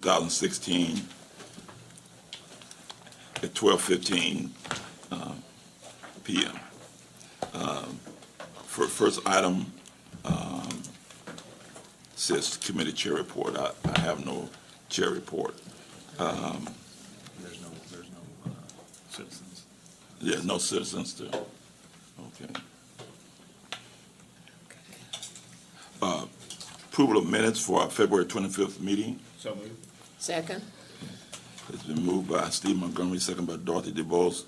2016 at 12:15 p.m. For first item says committee chair report. I have no chair report. There's no citizens. Yeah, no citizens too. Okay. Approval of minutes for our February 25th meeting. So moved. Second. It's been moved by Steve Montgomery, second by Dorothy DeVos,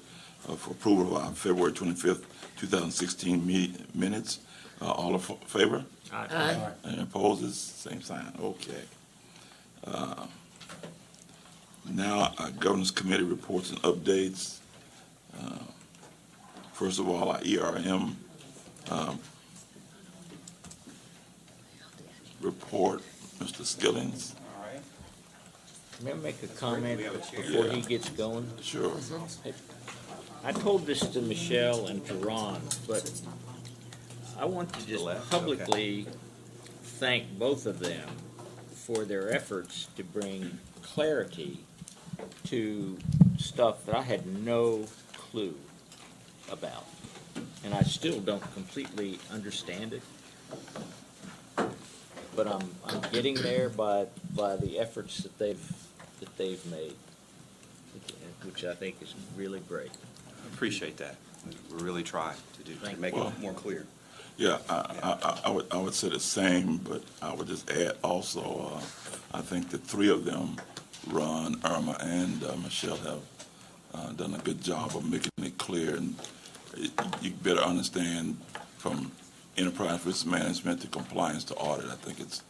for approval of our February 25th, 2016 minutes. All in favor? Aye. Any opposes? Same sign. Okay. Now, our governance committee reports and updates. First of all, our ERM report, Mr. Skillings. All right. May I make a comment We have a chair. before Yeah. he gets going? Sure. I told this to Michelle and to Ron, but I want to just left? publicly thank both of them for their efforts to bring clarity to stuff that I had no clue about. And I still don't completely understand it. But I'm getting there by the efforts that they've made, which I think is really great. Appreciate that. We really try to make it more clear. Yeah, I would say the same, but I would just add also, I think the three of them, Ron, Irma, and Michelle, have done a good job of making it clear, and you better understand from enterprise risk management to compliance to audit. I think it's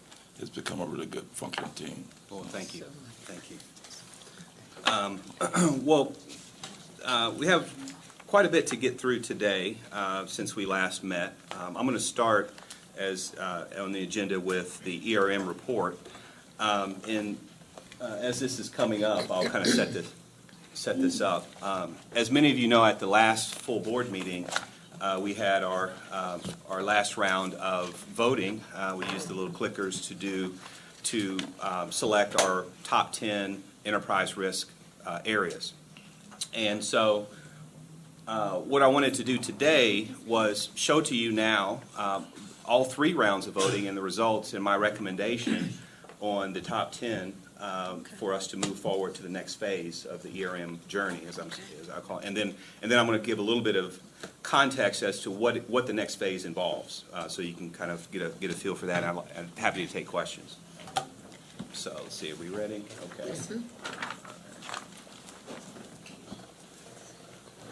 become a really good functioning team. Well, thank you. Thank you. We have quite a bit to get through today since we last met. I'm going to start on the agenda with the ERM report. As this is coming up, I'll kind of set this up. As many of you know, at the last full board meeting, we had our last round of voting. We used the little clickers to select our top 10 enterprise risk areas. And so what I wanted to do today was show to you now all three rounds of voting and the results and my recommendation on the top 10 for us to move forward to the next phase of the ERM journey, as I call it. And then I'm going to give a little bit of context as to what the next phase involves, so you can kind of get a feel for that. I'm happy to take questions. So let's see, are we ready? Okay.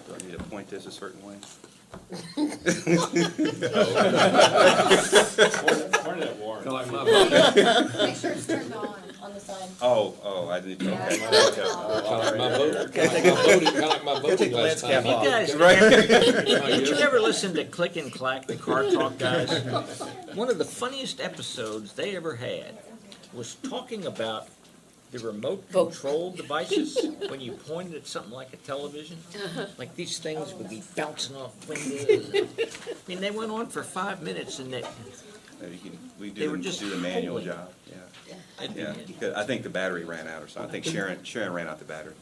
Do I need to point this a certain way? Point it at Warren. Make sure it's turned on the side. Oh, I didn't. Okay. Take the lens cap off. You guys, did you ever listen to Click and Clack, the Car Talk guys? One of the funniest episodes they ever had was talking about the remote control devices when you pointed at something like a television. Like these things would be bouncing off windows. I mean, they went on for 5 minutes and We They were do just the manual holy. job. Yeah. Because I think the battery ran out or something. I think Sharon ran out the battery.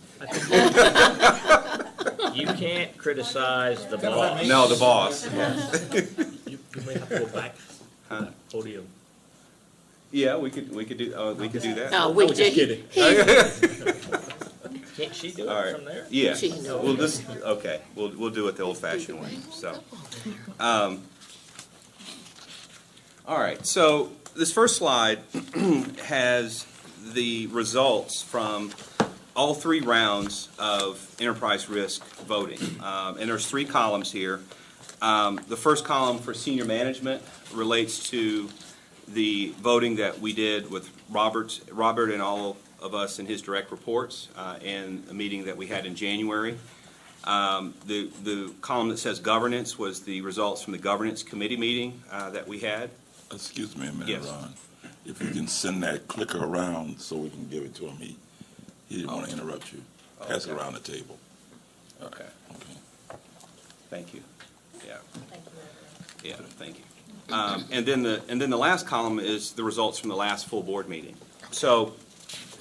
You can't criticize the boss. No, the boss. You may have to go back. Huh? Podium. Yeah, we could do that. No, we Just did. kidding. Can't she do All it right. from there? Yeah. She knows. We'll just we'll do it the old-fashioned way. So, all right. So this first slide has the results from all three rounds of enterprise risk voting, and there's 3 columns here. The first column for senior management relates to the voting that we did with Robert and all of us in his direct reports in a meeting that we had in January. The column that says governance was the results from the governance committee meeting that we had. Excuse me a minute, Yes. Ron. If you can send that clicker around so we can give it to him. He didn't want to interrupt you. Pass it Okay. around the table. Okay. Okay. Thank you. Yeah. Yeah. Thank you. And then the last column is the results from the last full board meeting. So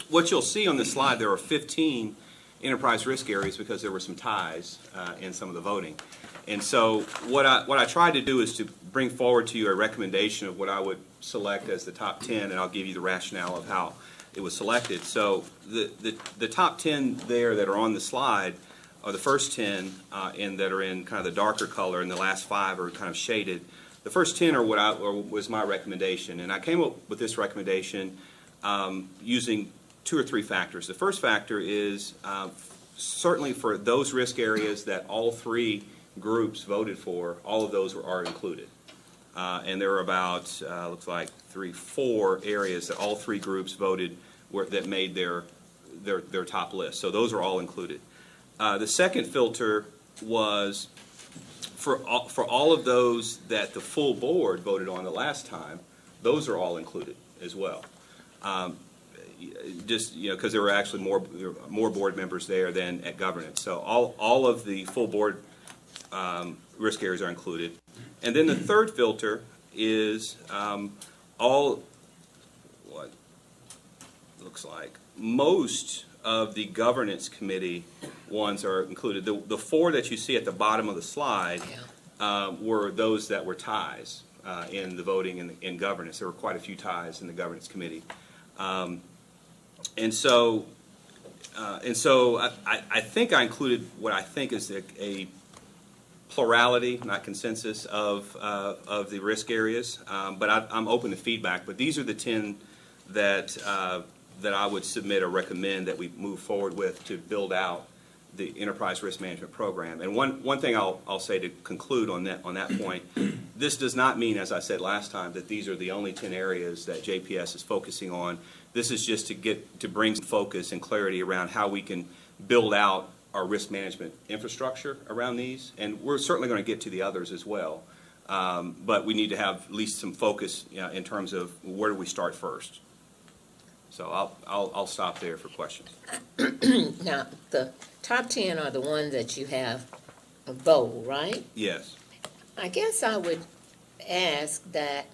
what you'll see on the slide, there are 15 enterprise risk areas because there were some ties in some of the voting. And so what I tried to do is to bring forward to you a recommendation of what I would select as the top 10, and I'll give you the rationale of how it was selected. So the top 10 there that are on the slide are the first 10 that are in kind of the darker color, and the last 5 are kind of shaded. The first 10 are was my recommendation, and I came up with this recommendation using 2 or 3 factors. The first factor is certainly for those risk areas that all 3 groups voted for, all of those are included. And there are about, looks like 4 areas that all 3 groups voted that made their top list. So those are all included. The second filter was for all of those that the full board voted on the last time, those are all included as well. Just, because there were actually more board members there than at governance. So all of the full board risk areas are included. And then the third filter is all, what looks like, most of the governance committee ones are included. The 4 that you see at the bottom of the slide were those that were ties in the voting in governance. There were quite a few ties in the governance committee. And so I think I included what I think is a plurality, not consensus, of the risk areas. But I'm open to feedback. But these are the 10 that I would submit or recommend that we move forward with to build out the enterprise risk management program. And one thing I'll say to conclude on that point, this does not mean, as I said last time, that these are the only 10 areas that JPS is focusing on. This is just to bring some focus and clarity around how we can build out our risk management infrastructure around these. And we're certainly going to get to the others as well. But we need to have at least some focus in terms of where do we start first. So I'll stop there for questions. Now, the top 10 are the ones that you have bold, right? Yes. I guess I would ask that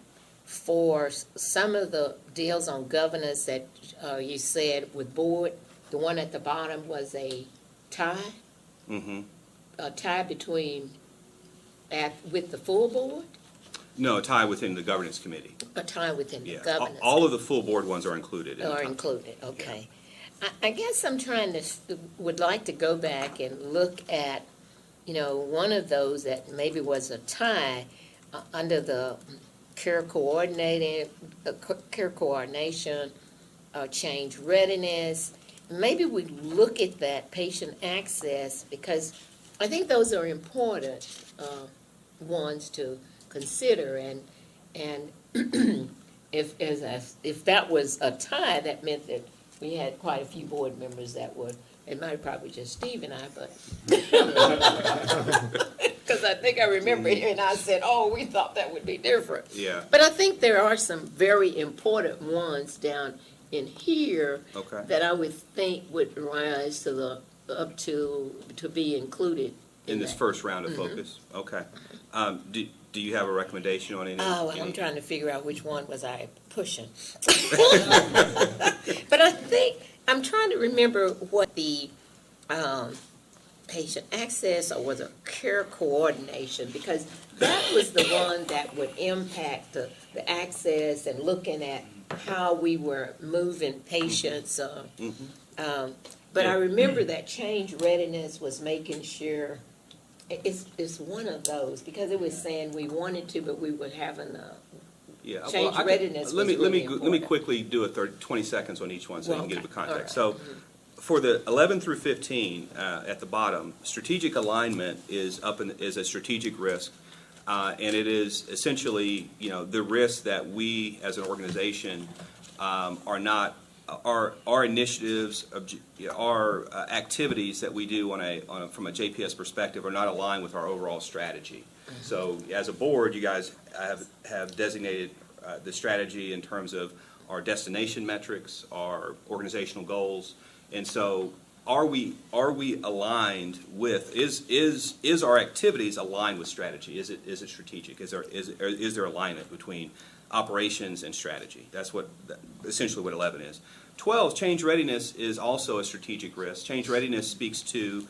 for some of the deals on governance that you said with board, the one at the bottom was a tie? Mm-hmm. A tie between, with the full board? No, a tie within the governance committee. A tie within the Yeah. governance? All of the full board ones are included. In the Are top. included, okay. I guess I'm would like to go back and look at, one of those that maybe was a tie under the care coordination, change readiness. Maybe we look at that patient access, because I think those are important ones to consider. And if that was a tie, that meant that we had quite a few board members that would. It might probably just Steve and I, but because I think I remember hearing I said, "Oh, we thought that would be different." Yeah. But I think there are some very important ones down in here Okay. that I would think would rise to to be included In this that. first round of focus? Okay. Do you have a recommendation on any? Oh, any- I'm trying to figure out which one was I pushing. But I think, I'm trying to remember what the patient access, or was it care coordination? Because that was the one that would impact the access and looking at how we were moving patients. But I remember that change readiness was making sure. It's one of those, because it was saying we wanted to, but we were having Yeah. change readiness Let me was really let me important. quickly do 20 seconds on each one so you can get a Okay. context. All right. So, for the 11 through 15 at the bottom, strategic alignment is is a strategic risk, and it is essentially the risk that we as an organization are not. Our initiatives, our activities that we do from a JPS perspective are not aligned with our overall strategy. So as a board, you guys have designated the strategy in terms of our destination metrics, our organizational goals, and so are we aligned with is our activities aligned with strategy? Is it strategic? Is there alignment between operations and strategy. That's essentially what 11 is. 12, change readiness is also a strategic risk. Change readiness speaks to,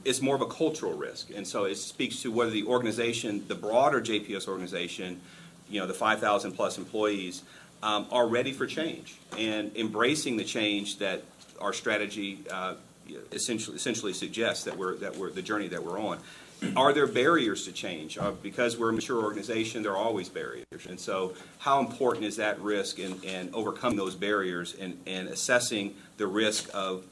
it's more of a cultural risk, and so it speaks to whether the organization, the broader JPS organization, the 5,000 plus employees, are ready for change and embracing the change that our strategy essentially suggests that we're the journey that we're on. Are there barriers to change? Because we're a mature organization, there are always barriers. And so how important is that risk and overcoming those barriers and assessing the risk of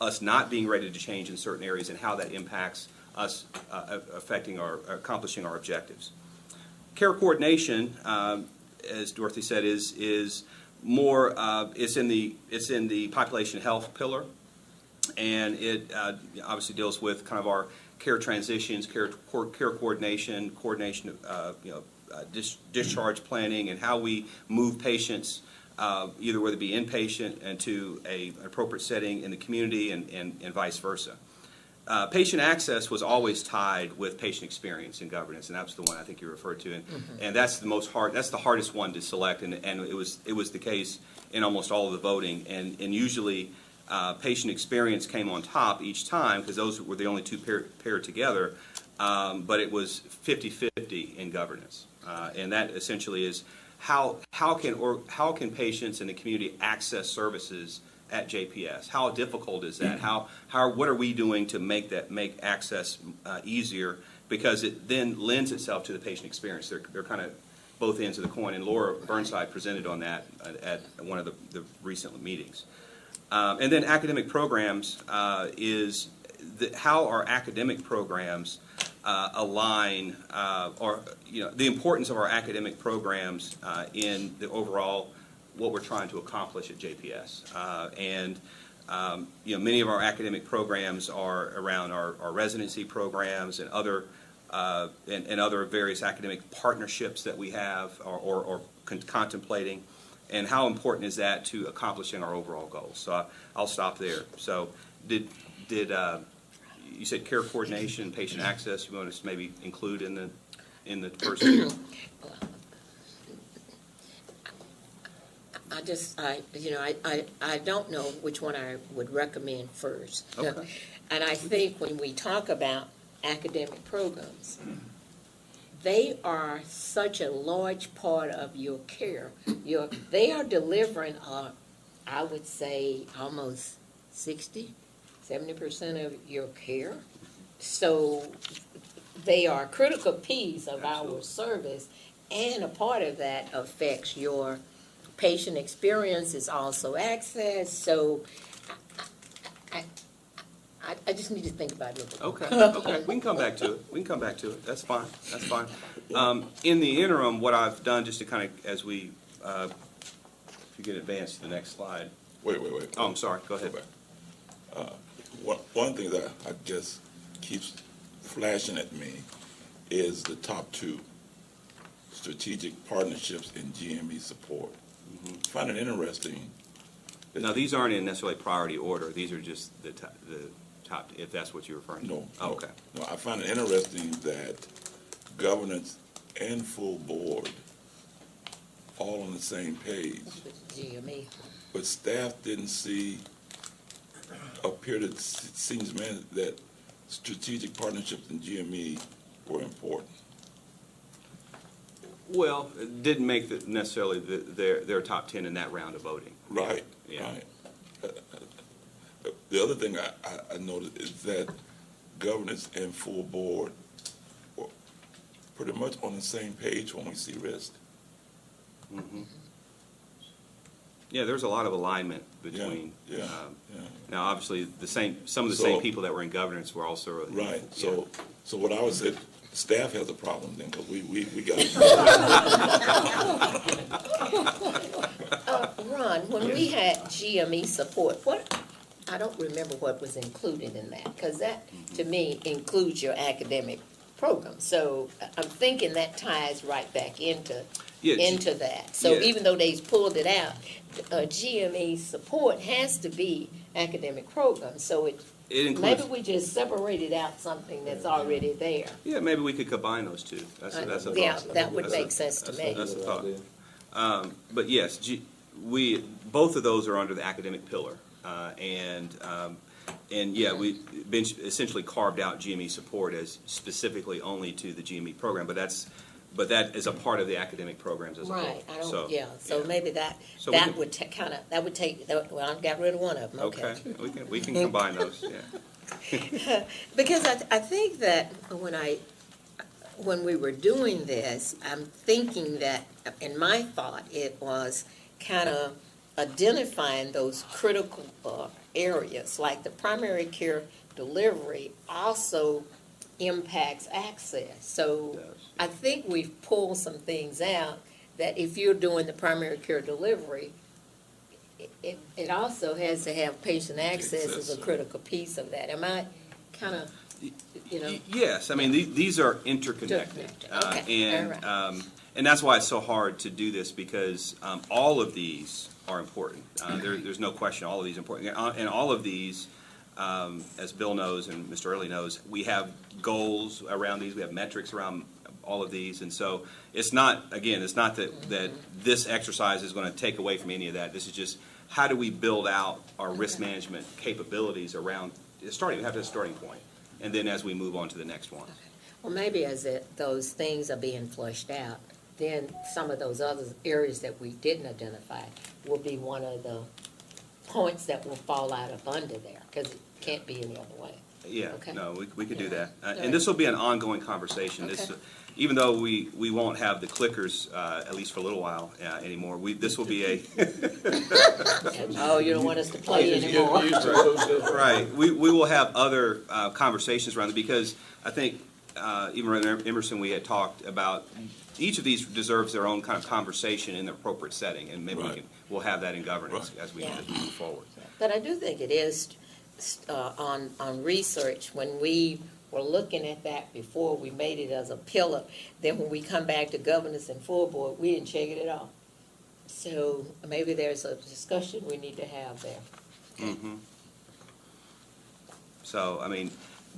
us not being ready to change in certain areas and how that impacts us accomplishing our objectives. Care coordination, as Dorothy said, is more, it's in the population health pillar, and it obviously deals with kind of our care transitions, care coordination, discharge planning, and how we move patients, either whether it be inpatient and to an appropriate setting in the community and vice versa. Patient access was always tied with patient experience and governance, and that's the one I think you referred to, and that's the hardest one to select, and it was the case in almost all of the voting, and usually patient experience came on top each time because those were the only two paired together, but it was 50-50 in governance, and that essentially is how can patients in the community access services at JPS? How difficult is that? What are we doing to make access easier? Because it then lends itself to the patient experience. They're kind of both ends of the coin, and Laura Burnside presented on that at one of the recent meetings. And then academic programs is how our academic programs align, or the importance of our academic programs in the overall what we're trying to accomplish at JPS. Many of our academic programs are around our residency programs and other various academic partnerships that we have or contemplating. And how important is that to accomplishing our overall goals? So I'll stop there. So did you said care coordination, patient access? You want us to maybe include in the first? I don't know which one I would recommend first. Okay. And I think when we talk about academic programs, they are such a large part of your care. They are delivering, I would say, almost 70% of your care. So they are a critical piece of our service, and a part of that affects your patient experience, is also access. So I just need to think about it a little bit. Okay. We can come back to it. That's fine. In the interim, what I've done, just to kind of, as we, if you can advance to the next slide. Wait. Oh, I'm sorry. Go ahead. One thing that I guess keeps flashing at me is the top two, strategic partnerships and GME support. I find it interesting. Now, these aren't in necessarily priority order. These are just the top, if that's what you're referring to. No. Okay. No, I find it interesting that governance and full board all on the same page. GME. But staff didn't appear to seems that strategic partnerships and GME were important. Well, it didn't make necessarily their top 10 in that round of voting. Right. Yeah. Right. The other thing I noticed is that governance and full board were pretty much on the same page when we see risk. Mm-hmm. Yeah, there's a lot of alignment between. Yeah. Now, obviously, some of the same people that were in governance were also Right. So what I would say, staff has a problem then, because we got. Ron, when we had GME support, I don't remember what was included in that, because that, to me, includes your academic program. So I'm thinking that ties right back into that. So even though they pulled it out, GME support has to be academic programs. So it includes, maybe we just separated out something that's already there. Yeah, maybe we could combine those two. That's a thought. That would make sense to me. That's a thought. But yes, both of those are under the academic pillar. And yeah, we've been essentially carved out GME support as specifically only to the GME program, but that is a part of the academic programs as a whole. Right, So maybe that, So we that can- would that would take, well, I got rid of one of them, okay. Okay, we can combine those, yeah. Because I think that when we were doing this, I'm thinking that, in my thought, it was kind of identifying those critical areas, like the primary care delivery also impacts access. So It does. I think we've pulled some things out that if you're doing the primary care delivery, it also has to have patient access as a critical piece of that. Am I kind of, Yes, I mean, these are interconnected. Okay, all right. And that's why it's so hard to do this, because all of these are important. There's no question, all of these are important. And all of these, as Bill knows and Mr. Early knows, we have goals around these, we have metrics around all of these. And so it's not that this exercise is going to take away from any of that. This is just, how do we build out our risk management capabilities around, we have a starting point. And then as we move on to the next one. Well, maybe as those things are being flushed out, then some of those other areas that we didn't identify will be one of the points that will fall out of under there, because it can't be any other way. Yeah, Okay. no, we could do that. All right. And this will be an ongoing conversation. This, Okay. even though we won't have the clickers, at least for a little while anymore, this will be a, Oh, you don't want us to play anymore. right, we will have other conversations around it, because I think, even around Emerson, we had talked about, each of these deserves their own kind of conversation in the appropriate setting, and maybe Right. we'll have that in governance as we Yeah. move forward. But I do think it is on research, when we were looking at that before we made it as a pillar, then when we come back to governance and full board, we didn't check it at all. So maybe there's a discussion we need to have there. Mhm. So, I mean,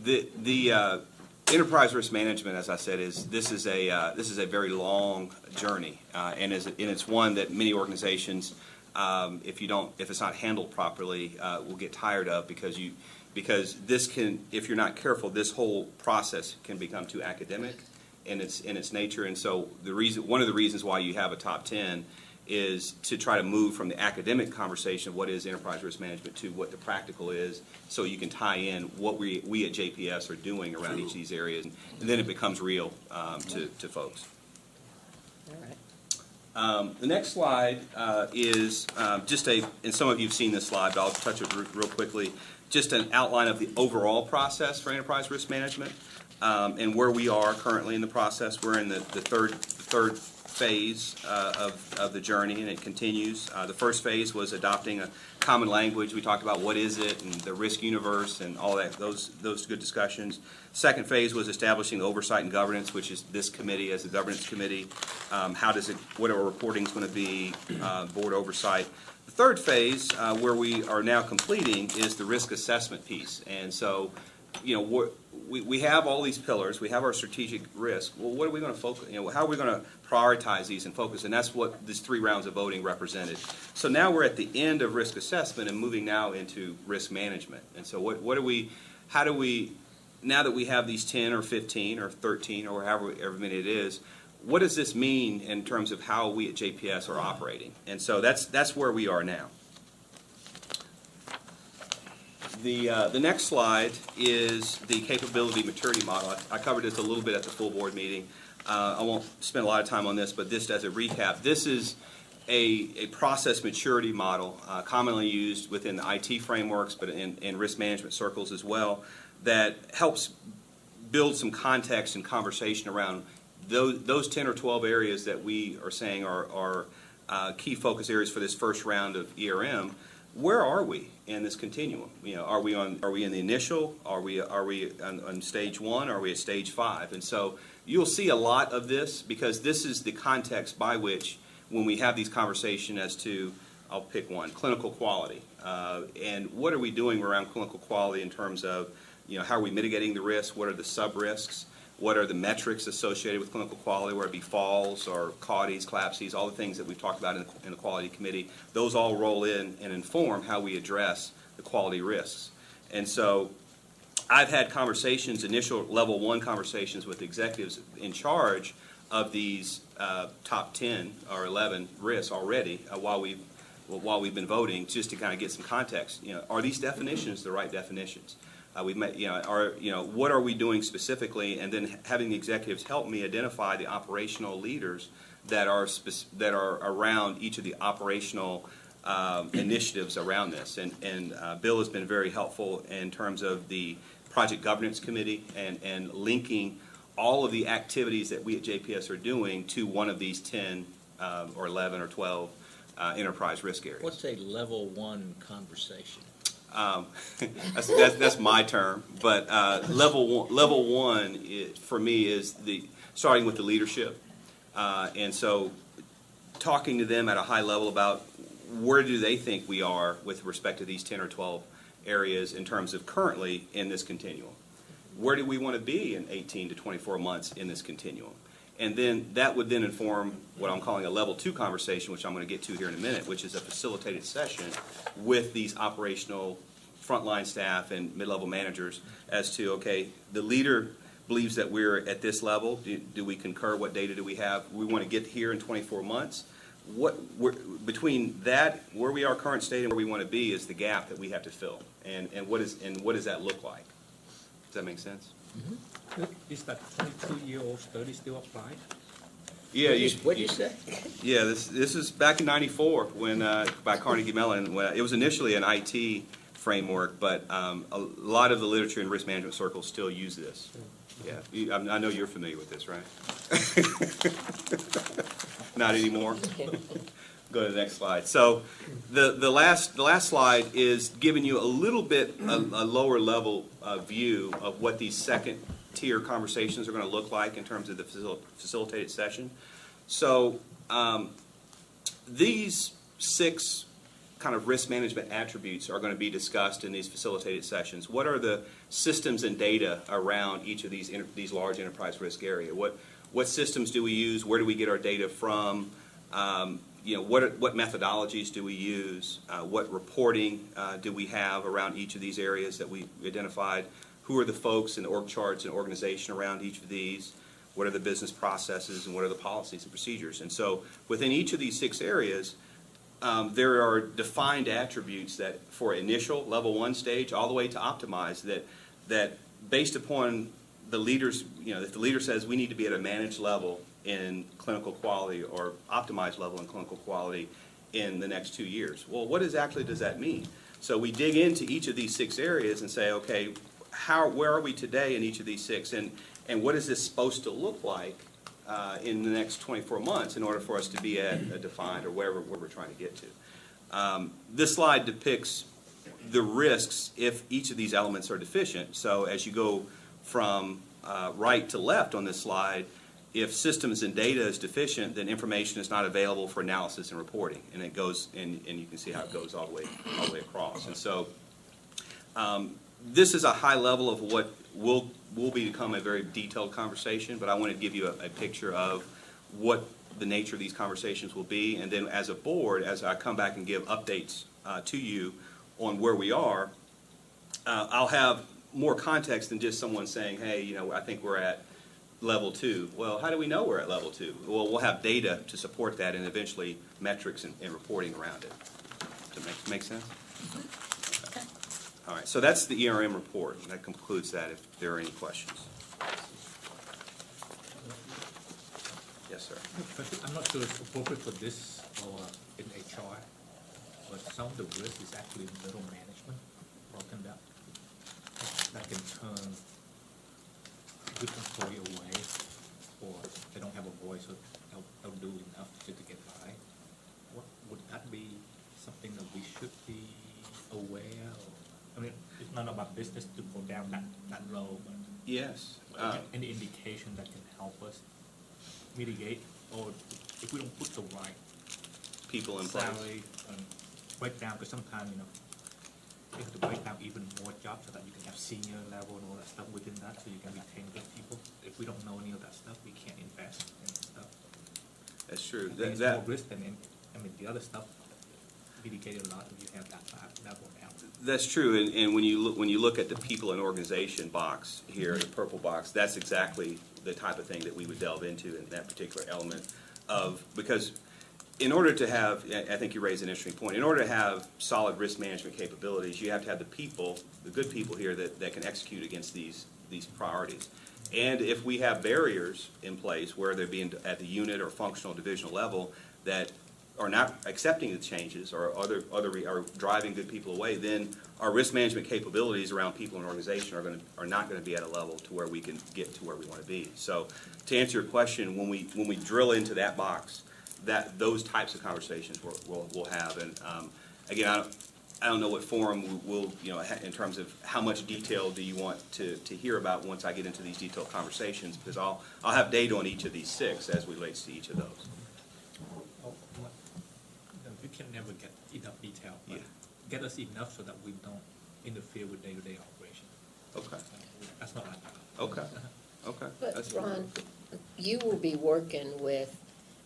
the enterprise risk management, as I said, this is a very long journey, and it's one that many organizations, if it's not handled properly, will get tired of, because this can, if you're not careful, this whole process can become too academic in its nature. And so one of the reasons why you have a top 10 is to try to move from the academic conversation of what is enterprise risk management to what the practical is, so you can tie in what we at JPS are doing around each of these areas, and then it becomes real to folks. All right. The next slide is just and some of you have seen this slide, but I'll touch it real quickly, just an outline of the overall process for enterprise risk management, and where we are currently in the process. We're in the third phase of the journey, and it continues. The first phase was adopting a common language. We talked about what is it and the risk universe and all that, those good discussions. Second phase was establishing oversight and governance, which is this committee as the governance committee. What our reporting is going to be, board oversight. The third phase, where we are now completing, is the risk assessment piece. And so, we have all these pillars. We have our strategic risk. Well, what are we going to focus? How are we going to prioritize these and focus? And that's what these 3 rounds of voting represented. So now we're at the end of risk assessment and moving now into risk management. And so how do we, now that we have these 10 or 15 or 13 or however many it is, what does this mean in terms of how we at JPS are operating? And so that's where we are now. The next slide is the capability maturity model. I covered this a little bit at the full board meeting. I won't spend a lot of time on this, but just as a recap, this is a process maturity model commonly used within the IT frameworks, but in risk management circles as well, that helps build some context and conversation around those 10 or 12 areas that we are saying are key focus areas for this first round of ERM. Where are we in this continuum? Are we in the initial? Are we on stage 1? Are we at stage 5? And so you'll see a lot of this, because this is the context by which, when we have these conversations as to, I'll pick one, clinical quality, and what are we doing around clinical quality in terms of, how are we mitigating the risk? What are the sub risks? what are the metrics associated with clinical quality, whether it be falls or CAUTIs, CLAPSIs, all the things that we've talked about in the quality committee. Those all roll in and inform how we address the quality risks. And so I've had conversations, initial level 1 conversations with executives in charge of these top 10 or 11 risks already while we've been voting, just to kind of get some context. Are these definitions the right definitions? We've met, what are we doing specifically, and then having the executives help me identify the operational leaders that are around each of the operational initiatives around this. And Bill has been very helpful in terms of the project governance committee and linking all of the activities that we at JPS are doing to one of these 10 or 11 or 12 enterprise risk areas. What's a level 1 conversation? That's my term, but level one for me is starting with the leadership, and so talking to them at a high level about where do they think we are with respect to these 10 or 12 areas in terms of currently in this continuum. Where do we want to be in 18 to 24 months in this continuum? And then that would then inform what I'm calling a level 2 conversation, which I'm going to get to here in a minute, which is a facilitated session with these operational frontline staff and mid-level managers as to, okay, the leader believes that we're at this level. Do we concur? What data do we have? We want to get here in 24 months. Between that, where we are current state and where we want to be is the gap that we have to fill. And what does that look like? Does that make sense? Mm-hmm. Is that 22-year-old study still applied? Yeah. What'd you say? Yeah, this is back in '94 when by Carnegie Mellon. When it was initially an IT framework, but a lot of the literature in risk management circles still use this. Yeah, I know you're familiar with this, right? Not anymore. Go to the next slide. So the last slide is giving you a little bit a lower level view of what these second tier conversations are going to look like in terms of the facilitated session. So these 6 kind of risk management attributes are going to be discussed in these facilitated sessions. What are the systems and data around each of these large enterprise risk area? What systems do we use? Where do we get our data from? What methodologies do we use? What reporting do we have around each of these areas that we identified? Who are the folks in the org charts and organization around each of these? What are the business processes and what are the policies and procedures? And so within each of these 6 areas, there are defined attributes that for initial level 1 stage all the way to optimize that based upon the leaders, if the leader says we need to be at a managed level in clinical quality or optimized level in clinical quality in the next 2 years. Well, what exactly does that mean? So we dig into each of these 6 areas and say, okay, where are we today in each of these 6, and what is this supposed to look like in the next 24 months in order for us to be at a defined or where we're trying to get to. This slide depicts the risks if each of these elements are deficient. So as you go from right to left on this slide, if systems and data is deficient, then information is not available for analysis and reporting, and it goes, and you can see how it goes all the way across. And so this is a high level of what will become a very detailed conversation, but I want to give you a picture of what the nature of these conversations will be, and then as a board, as I come back and give updates to you on where we are, I'll have more context than just someone saying, hey, I think we're at level 2. Well, how do we know we're at level 2? Well, we'll have data to support that and eventually metrics and reporting around it. Does that make sense? Okay. All right, so that's the ERM report. And that concludes that if there are any questions. Yes, sir. I'm not sure it's appropriate for this or in HR, but some of the risk is actually middle management broken down. That can turn good employee away, or they don't have a voice, or they'll do enough to get by. Would that be something that we should be aware of? I mean, it's not about business to go down that low, but Yes. any indication that can help us mitigate, or if we don't put the right People in place. salary and breakdown, because sometimes you have to break down even more jobs so that you can have senior level and all that stuff within that, so you can retain good people. If we don't know any of that stuff, we can't invest in stuff. That's true. I think it's That, more risk than, the other stuff mitigated a lot if you have that level now. that's true, and when you look at the people and organization box here, the purple box, that's exactly the type of thing that we would delve into in that particular element of, because in order to have, I think you raised an interesting point, in order to have solid risk management capabilities, you have to have the people, the good people here that can execute against these priorities. And if we have barriers in place, where they're being at the unit or functional divisional level, that are not accepting the changes or are driving good people away, then our risk management capabilities around people and organization are not going to be at a level to where we can get to where we want to be. So to answer your question, when we drill into that box, those types of conversations we'll have. And again, I don't know what forum we'll, in terms of how much detail do you want to hear about once I get into these detailed conversations, because I'll have data on each of these 6 as we relates to each of those. You can never get enough detail, but Yeah. get us enough so that we don't interfere with day-to-day operation. Okay. That's not our job. Okay. Okay. But That's Ron, you will be working with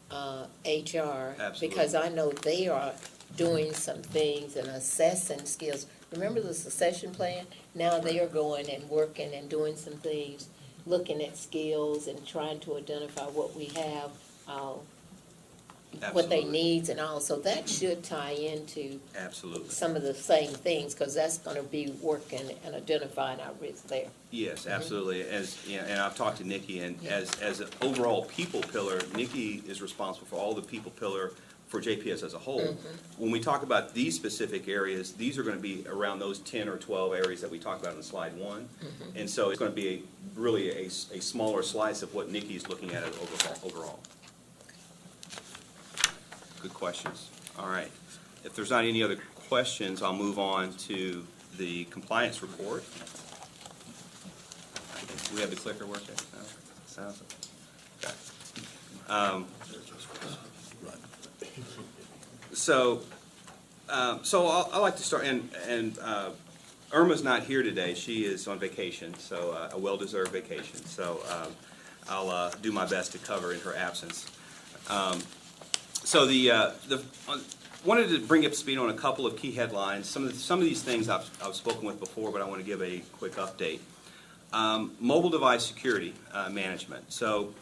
HR. Absolutely. Because I know they are doing some things and assessing skills. Remember the succession plan? Now they are going and working and doing some things, looking at skills and trying to identify what we have, what they Absolutely. needs and all. So that should tie into Absolutely. some of the same things, because that's going to be working and identifying our risk there. Yes, absolutely. And I've talked to Nikki, and as an overall people pillar, Nikki is responsible for all the people pillar for JPS as a whole. When we talk about these specific areas, these are going to be around those 10 or 12 areas that we talked about in slide 1. And so it's going to be really a smaller slice of what Nikki is looking at it overall. Good questions. All right. If there's not any other questions, I'll move on to the compliance report. Do we have the clicker working? Sounds okay. So I'd like to start, and Irma's not here today. She is on vacation, so a well-deserved vacation. So I'll do my best to cover in her absence. So wanted to bring up speed on a couple of key headlines. Some of these things I've spoken with before, but I want to give a quick update. Mobile device security management. So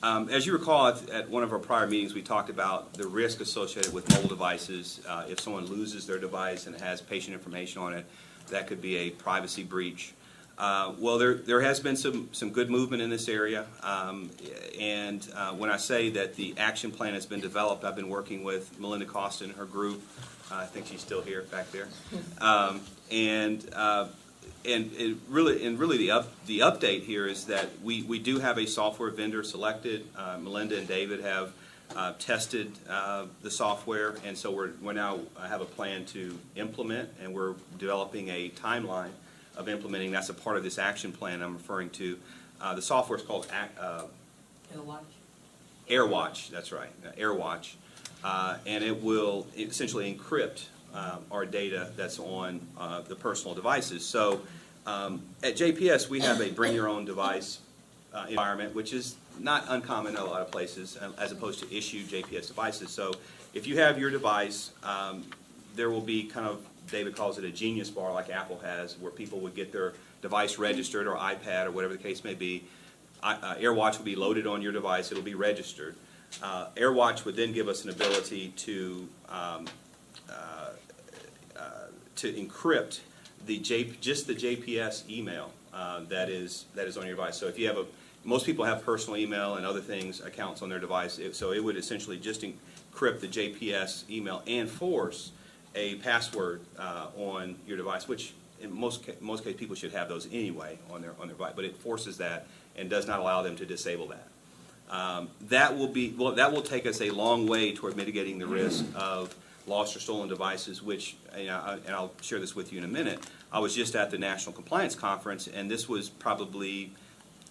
as you recall, at one of our prior meetings, we talked about the risk associated with mobile devices. If someone loses their device and has patient information on it, that could be a privacy breach. Well, there has been some good movement in this area, and when I say that the action plan has been developed, I've been working with Melinda Costa and her group. I think she's still here back there, and really the update here is that we do have a software vendor selected. Melinda and David have tested the software, and so we're now have a plan to implement, and we're developing a timeline of implementing. That's a part of this action plan I'm referring to. The software is called AirWatch. That's right, AirWatch, and it will essentially encrypt our data that's on the personal devices. So at JPS, we have a bring your own device environment, which is not uncommon in a lot of places, as opposed to issued JPS devices. So if you have your device, there will be kind of, David calls it a genius bar like Apple has, where people would get their device registered, or iPad, or whatever the case may be. AirWatch will be loaded on your device. It'll be registered. AirWatch would then give us an ability to encrypt just the JPS email that is on your device. So if you have most people have personal email and other things, accounts on their device, so it would essentially just encrypt the JPS email and force a password on your device, which in most cases people should have those anyway on their device, but it forces that and does not allow them to disable that. That will take us a long way toward mitigating the risk of lost or stolen devices, which, and I'll share this with you in a minute. I was just at the National Compliance Conference, and this was probably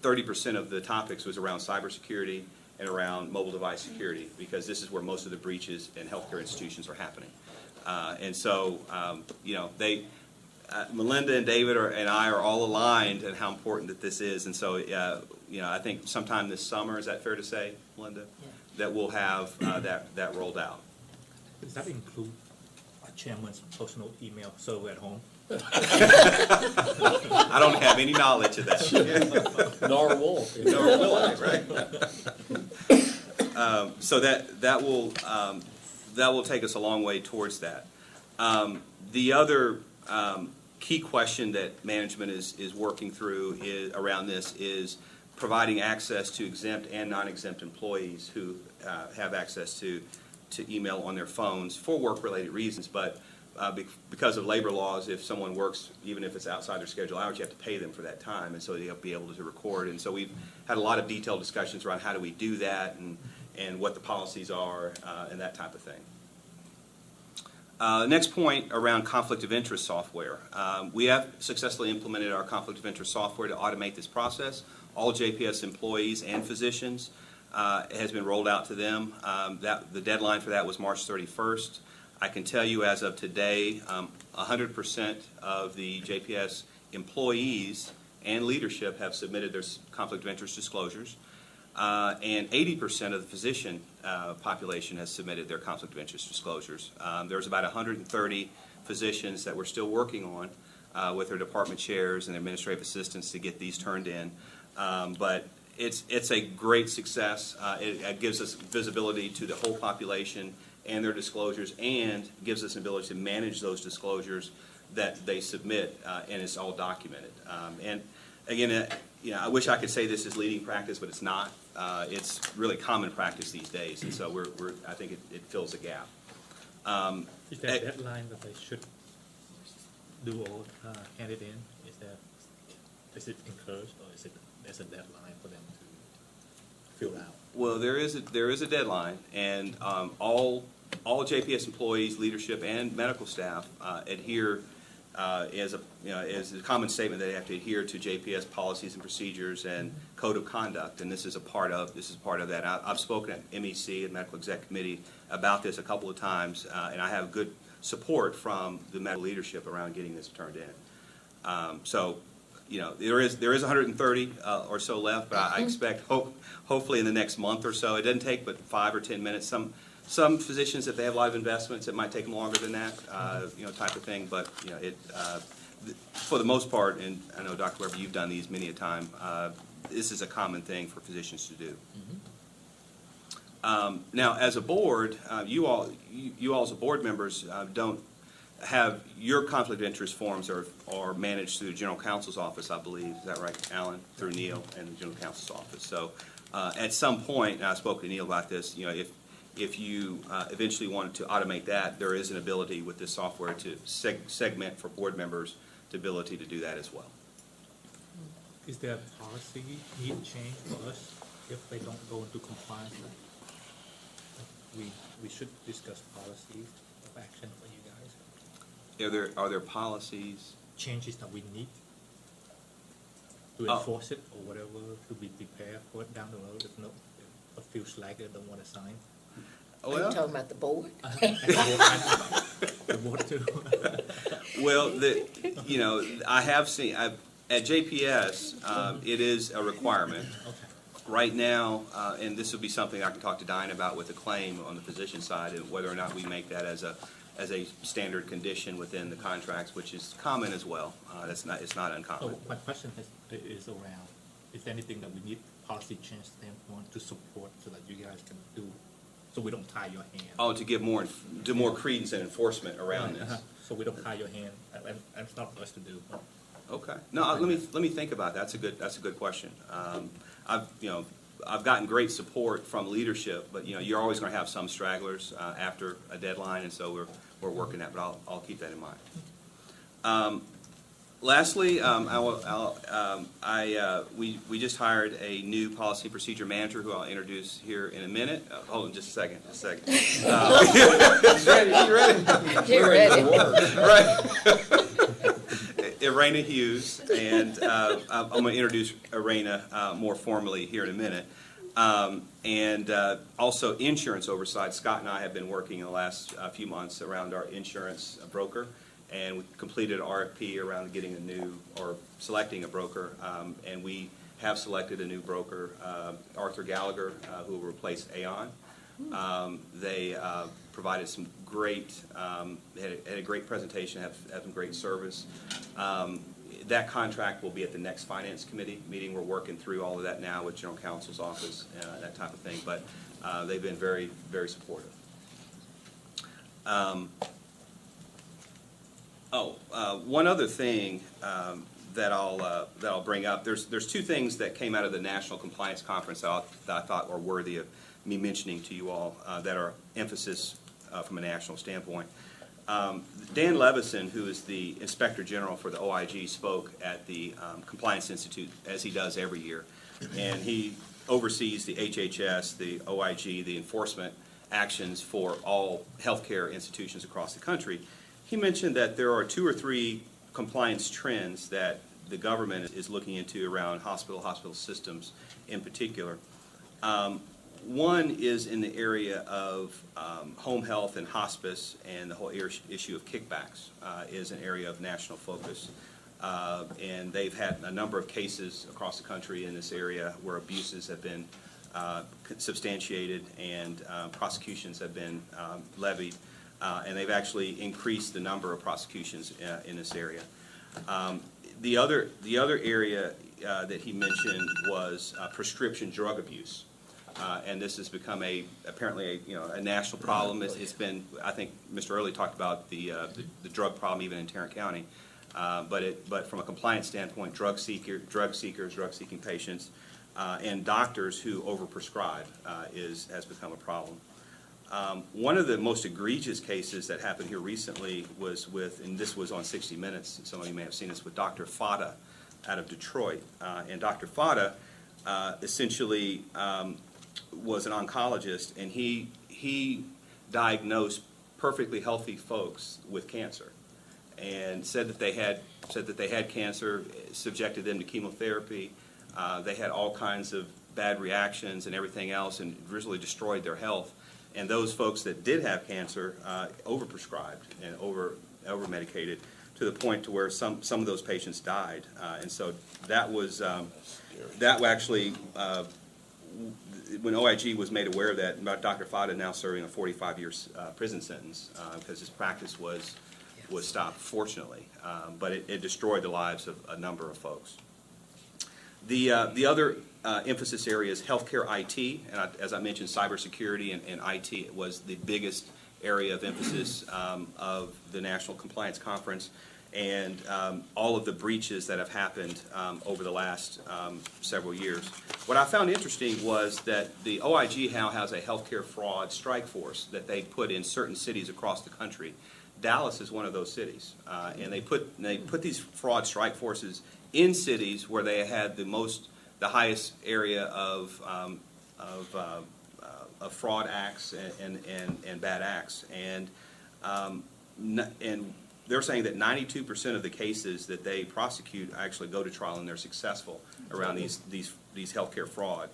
30% of the topics was around cybersecurity and around mobile device security, because this is where most of the breaches in healthcare institutions are happening. And so, Melinda and David and I are all aligned in how important that this is, and so I think sometime this summer, is that fair to say, Melinda, that we'll have that rolled out. Does that include a chairman's personal email server at home? I don't have any knowledge of that. Nor will. Nor will I, right? So that will take us a long way towards that. The other key question that management is working through around this is providing access to exempt and non-exempt employees who have access to email on their phones for work-related reasons, but because of labor laws, if someone works, even if it's outside their scheduled hours, you have to pay them for that time, and so they have to be able to record. And so we've had a lot of detailed discussions around how do we do that and what the policies are and that type of thing. Next point around conflict of interest software. We have successfully implemented our conflict of interest software to automate this process. All JPS employees and physicians has been rolled out to them. The deadline for that was March 31st. I can tell you as of today, 100% of the JPS employees and leadership have submitted their conflict of interest disclosures, and 80% of the physician population has submitted their conflict of interest disclosures. There's about 130 physicians that we're still working on with their department chairs and administrative assistants to get these turned in, but it's a great success. It gives us visibility to the whole population and their disclosures, and gives us an ability to manage those disclosures that they submit, and it's all documented. And again, I wish I could say this is leading practice, but it's not. It's really common practice these days, and so I think it fills a gap. Is there a deadline that they should do all hand it in? Is it encouraged, or there's a deadline for them to fill out? Well, there is a deadline, and all JPS employees, leadership, and medical staff adhere as a common statement that they have to adhere to JPS policies and procedures and code of conduct, and this is part of that. I've spoken at MEC and Medical Exec Committee about this a couple of times, and I have good support from the medical leadership around getting this turned in. So, there is 130 or so left, but I expect hopefully in the next month or so. It doesn't take but 5 or 10 minutes. Some physicians, if they have a lot of investments, it might take them longer than that, type of thing. But for the most part, and I know Dr. Weber, you've done these many a time. This is a common thing for physicians to do. Now, as a board, you all as a board members don't have your conflict of interest forms are managed through the General Counsel's office, I believe. Is that right, Alan? Through Neil and the General Counsel's office. So at some point, and I spoke to Neil about this, if you eventually wanted to automate that, there is an ability with this software to segment for board members the ability to do that as well. Is there a policy need change for us if they don't go into compliance? We should discuss policies of action for you guys. Are there policies? Changes that we need to enforce it or whatever, to be prepared for it down the road if a few slackers don't want to sign? Are you talking about the board? The board too. Well, I have seen at JPS, it is a requirement. Okay. Right now, and this will be something I can talk to Diane about with the claim on the physician side, and whether or not we make that as a standard condition within the contracts, which is common as well. It's not uncommon. So my question is around, is there anything that we need policy change standpoint to support so that you guys can do, so we don't tie your hand? Oh, to give more credence and enforcement around this. So we don't tie your hand, and it's not for us to do. But Okay. No, let me think about that. That's a good question. I've gotten great support from leadership, but you're always going to have some stragglers after a deadline, and so we're working that. But I'll keep that in mind. Lastly, we just hired a new policy procedure manager who I'll introduce here in a minute. Hold on, just a second. He's ready. Get ready. Right. Irena Hughes, and I'm going to introduce Irena more formally here in a minute. And also insurance oversight. Scott and I have been working in the last few months around our insurance broker, and we completed an RFP around getting a new, or selecting a broker, and we have selected a new broker, Arthur Gallagher, who will replace Aon. They provided some great, had a great presentation, had some great service. That contract will be at the next Finance Committee meeting. We're working through all of that now with General Counsel's office, that type of thing, but they've been very, very supportive. One other thing that I'll bring up. There's two things that came out of the National Compliance Conference that I thought were worthy of me mentioning to you all that are emphasis from a national standpoint. Dan Levison, who is the Inspector General for the OIG, spoke at the Compliance Institute, as he does every year, and he oversees the HHS, the OIG, the enforcement actions for all healthcare institutions across the country. He mentioned that there are 2 or 3 compliance trends that the government is looking into around hospital systems in particular. One is in the area of home health and hospice, and the whole issue of kickbacks is an area of national focus. And they've had a number of cases across the country in this area where abuses have been substantiated and prosecutions have been levied. And they've actually increased the number of prosecutions in this area. The other area that he mentioned was prescription drug abuse. And this has become apparently a national problem. It's been, I think Mr. Early talked about the drug problem even in Tarrant County. But from a compliance standpoint, drug seekers, drug-seeking patients, and doctors who overprescribe has become a problem. One of the most egregious cases that happened here recently was and this was on 60 Minutes, some of you may have seen this, with Dr. Fada out of Detroit. And Dr. Fada essentially was an oncologist, and he diagnosed perfectly healthy folks with cancer, and said that they had cancer, subjected them to chemotherapy. They had all kinds of bad reactions and everything else, and really destroyed their health. And those folks that did have cancer overprescribed and over-medicated to the point to where some of those patients died. And so that was that actually. When OIG was made aware of that, Dr. Fada now serving a 45-year prison sentence because his practice was stopped, fortunately. But it destroyed the lives of a number of folks. The other emphasis area is healthcare IT, and as I mentioned, cybersecurity and IT was the biggest area of emphasis of the National Compliance Conference, and all of the breaches that have happened over the last several years. What I found interesting was that the OIG now has a healthcare fraud strike force that they put in certain cities across the country. Dallas is one of those cities, and they put these fraud strike forces in cities where they had the highest area of fraud acts and bad acts, and they're saying that 92% of the cases that they prosecute actually go to trial and they're successful around these healthcare fraud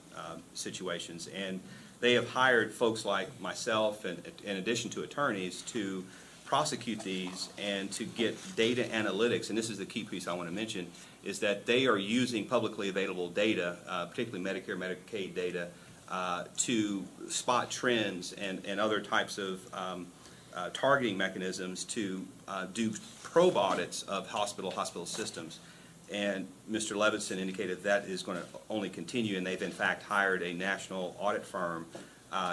situations. And they have hired folks like myself, and in addition to attorneys, to prosecute these and to get data analytics. And this is the key piece I want to mention, is that they are using publicly available data, particularly Medicare, Medicaid data, to spot trends and other types of targeting mechanisms to do probe audits of hospital systems. And Mr. Levinson indicated that is going to only continue, and they've in fact hired a national audit firm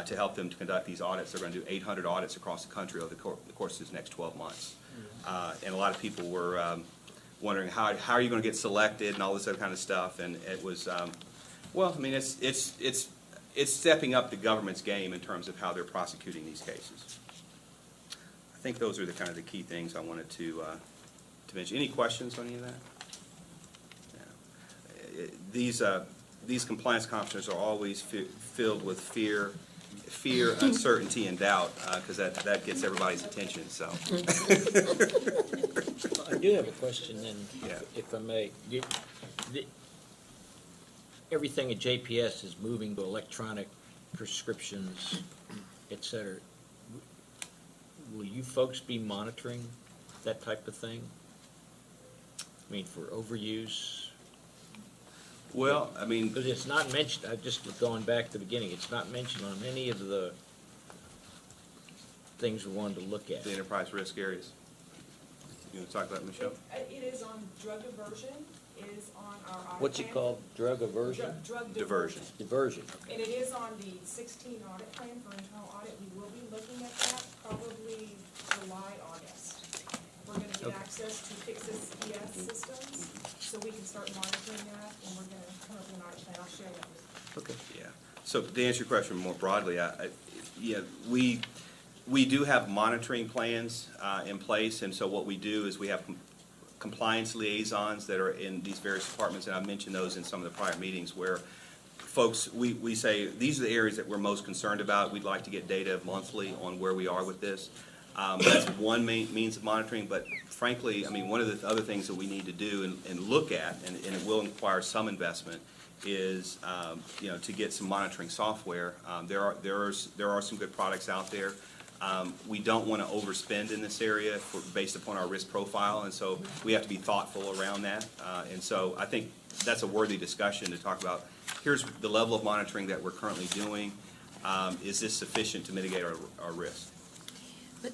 to help them to conduct these audits. They're going to do 800 audits across the country over the course of these next 12 months. And a lot of people were wondering how are you going to get selected and all this other kind of stuff. And it was, well, I mean, it's stepping up the government's game in terms of how they're prosecuting these cases. I think those are the kind of the key things I wanted to mention. Any questions on any of that? Yeah. These compliance conferences are always filled with fear, uncertainty, and doubt, because that gets everybody's attention. So. I do have a question, then, Yeah. if I may. Everything at JPS is moving to electronic prescriptions, et cetera. Will you folks be monitoring that type of thing? I mean, for overuse? Well, I mean, Because it's not mentioned, I just going back to the beginning, it's not mentioned on any of the things we wanted to look at. the enterprise risk areas. You want to talk about it, Michelle? It is on drug diversion, is on our audit. What's it plan. called? Drug aversion? Drug Diversion. Diversion. And it is on the 16 audit plan for internal audit. We will be looking at that probably July, August. We're gonna get Okay. access to Pixis ES systems, so we can start monitoring that, and we're gonna come up with an audit plan. I'll share that with you. Okay. Yeah. So to answer your question more broadly, yeah, we do have monitoring plans in place, and so what we do is we have compliance liaisons that are in these various departments, and I mentioned those in some of the prior meetings, where folks, we say, these are the areas that we're most concerned about. We'd like to get data monthly on where we are with this. That's one main means of monitoring, but frankly, I mean, one of the other things that we need to do and look at, and it will require some investment, is to get some monitoring software. There are some good products out there. We don't want to overspend in this area based upon our risk profile, and so we have to be thoughtful around that. And so I think that's a worthy discussion to talk about. Here's the level of monitoring that we're currently doing. Is this sufficient to mitigate our risk? But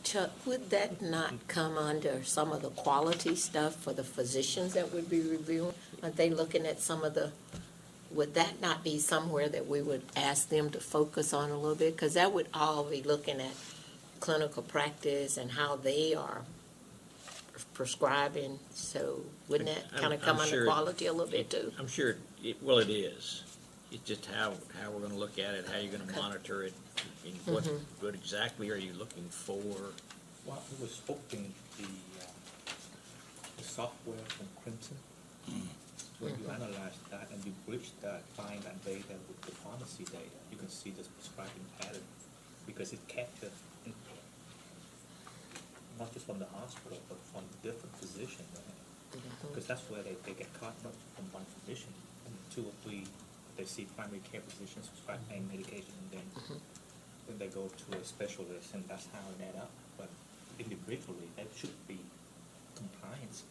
Chuck, would that not come under some of the quality stuff for the physicians that would be reviewing? Aren't they looking at some of the, would that not be somewhere that we would ask them to focus on a little bit? Because that would all be looking at clinical practice and how they are prescribing. So wouldn't that kind of I'm come under sure quality a little bit too? I'm sure, well, it is. It's just how we're gonna look at it, how you're gonna monitor it, and what exactly are you looking for? Well, we was hoping the software from Crimson, when you analyze that and you bridge that, find that data with the pharmacy data, you can see this prescribing pattern, because it captures not just from the hospital, but from different physicians, right? Because that's where they get caught up from one physician, and 2 or 3, they see primary care physicians prescribe pain medication, and then they go to a specialist, and that's how it add up. But individually, there should be compliance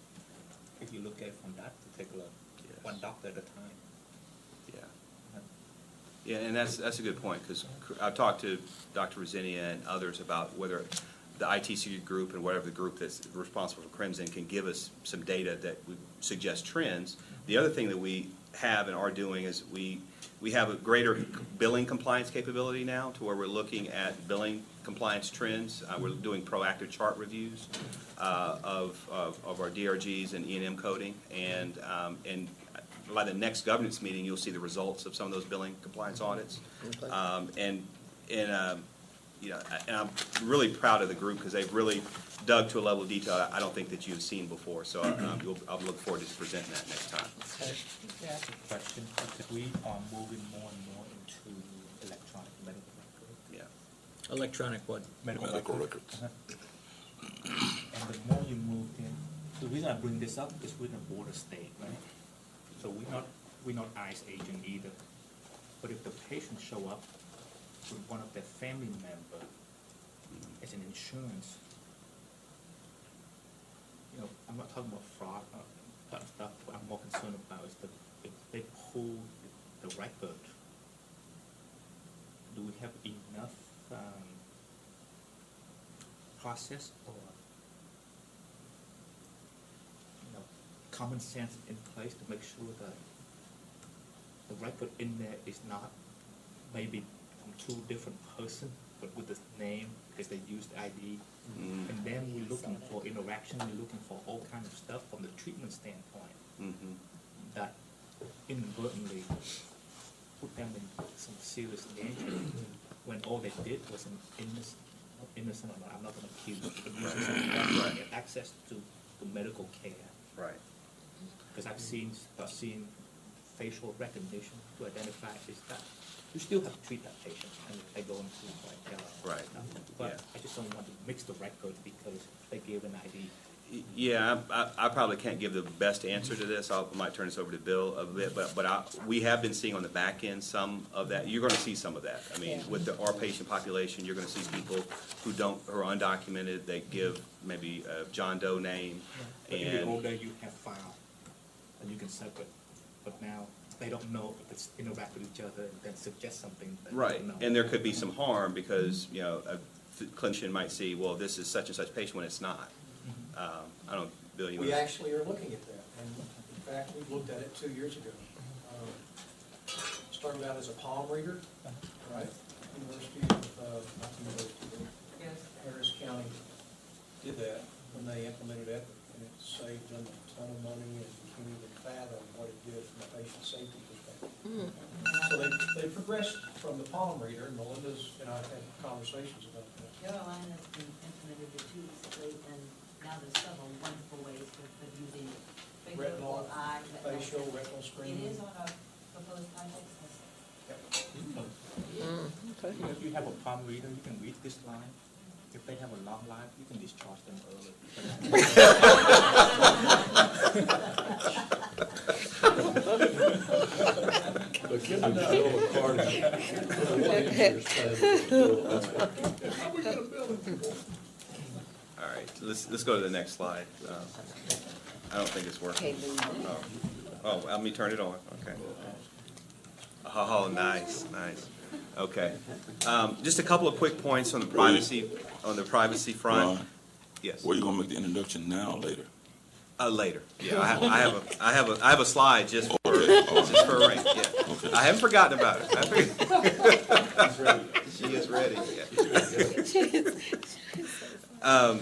if you look at it from that particular, Yes. one doctor at a time. Yeah. Yeah, and that's a good point, because I've talked to Dr. Rosinia and others about whether the ITC group and whatever the group that's responsible for Crimson can give us some data that would suggest trends. The other thing that we have and are doing is we have a greater billing compliance capability now, to where we're looking at billing compliance trends. We're doing proactive chart reviews of our DRGs and E&M coding, and by the next governance meeting, you'll see the results of some of those billing compliance audits. And I'm really proud of the group, because they've really dug to a level of detail I don't think that you've seen before. So I'll look forward to presenting that next time. May I ask a question? Because we are moving more and more into electronic medical record. Yeah. Electronic what? Medical records. And the more you move in, the reason I bring this up is we're in a border state, right? So we're not ICE agent either. But if the patients show up with one of their family member as an insurance, I'm not talking about fraud, that stuff. What I'm more concerned about is if they pull the record, do we have enough process or common sense in place to make sure that the record in there is not maybe from 2 different persons, but with the name, because they used ID. And then we're looking for interaction, we're looking for all kinds of stuff from the treatment standpoint that inadvertently put them in some serious danger when all they did was an innocent, I'm not going to accuse, but using someone get access to medical care. Right. Because I've seen facial recognition to identify is that. You still have to treat that patient, and if they go into Right. But Yeah. I just don't want to mix the record because they gave an ID Yeah, I probably can't give the best answer to this. I might turn this over to Bill a bit, but we have been seeing on the back end some of that. You're going to see some of that. I mean, with our patient population, you're going to see people who are undocumented. They give maybe a John Doe name, But in the and old days, you have file, and you can separate, but now they don't know if it's interact with each other and then suggest something that they right, don't know. and there could be some harm because a clinician might see, well, this is such and such patient when it's not. I don't, Bill, you We want to? actually are looking at that, and in fact, we looked at it 2 years ago. Started out as a palm reader, right? University of, not the university, but Harris County did that when they implemented it, and it saved them a ton of money, and you can't even fathom what it did from a patient safety perspective. So they progressed from the palm reader, and Melinda's and I have had conversations about that. Carolina's been implemented it 2 weeks ago, and now there's several wonderful ways of using Retinal, facial, eye, facial, retinal screening. It is on our proposed project list. If you have a palm reader, you can read this line. If they have a long life, you can discharge them early. But give me that little card. All right, let's go to the next slide. I don't think it's working. Oh, let me turn it on, okay. Oh, nice. Okay. Just a couple of quick points on the privacy front. Ron, Yes. were you gonna make the introduction now or later? Later. Yeah, I have a slide just for a ring. Yeah. Okay. I haven't forgotten about it. She is ready. Yeah.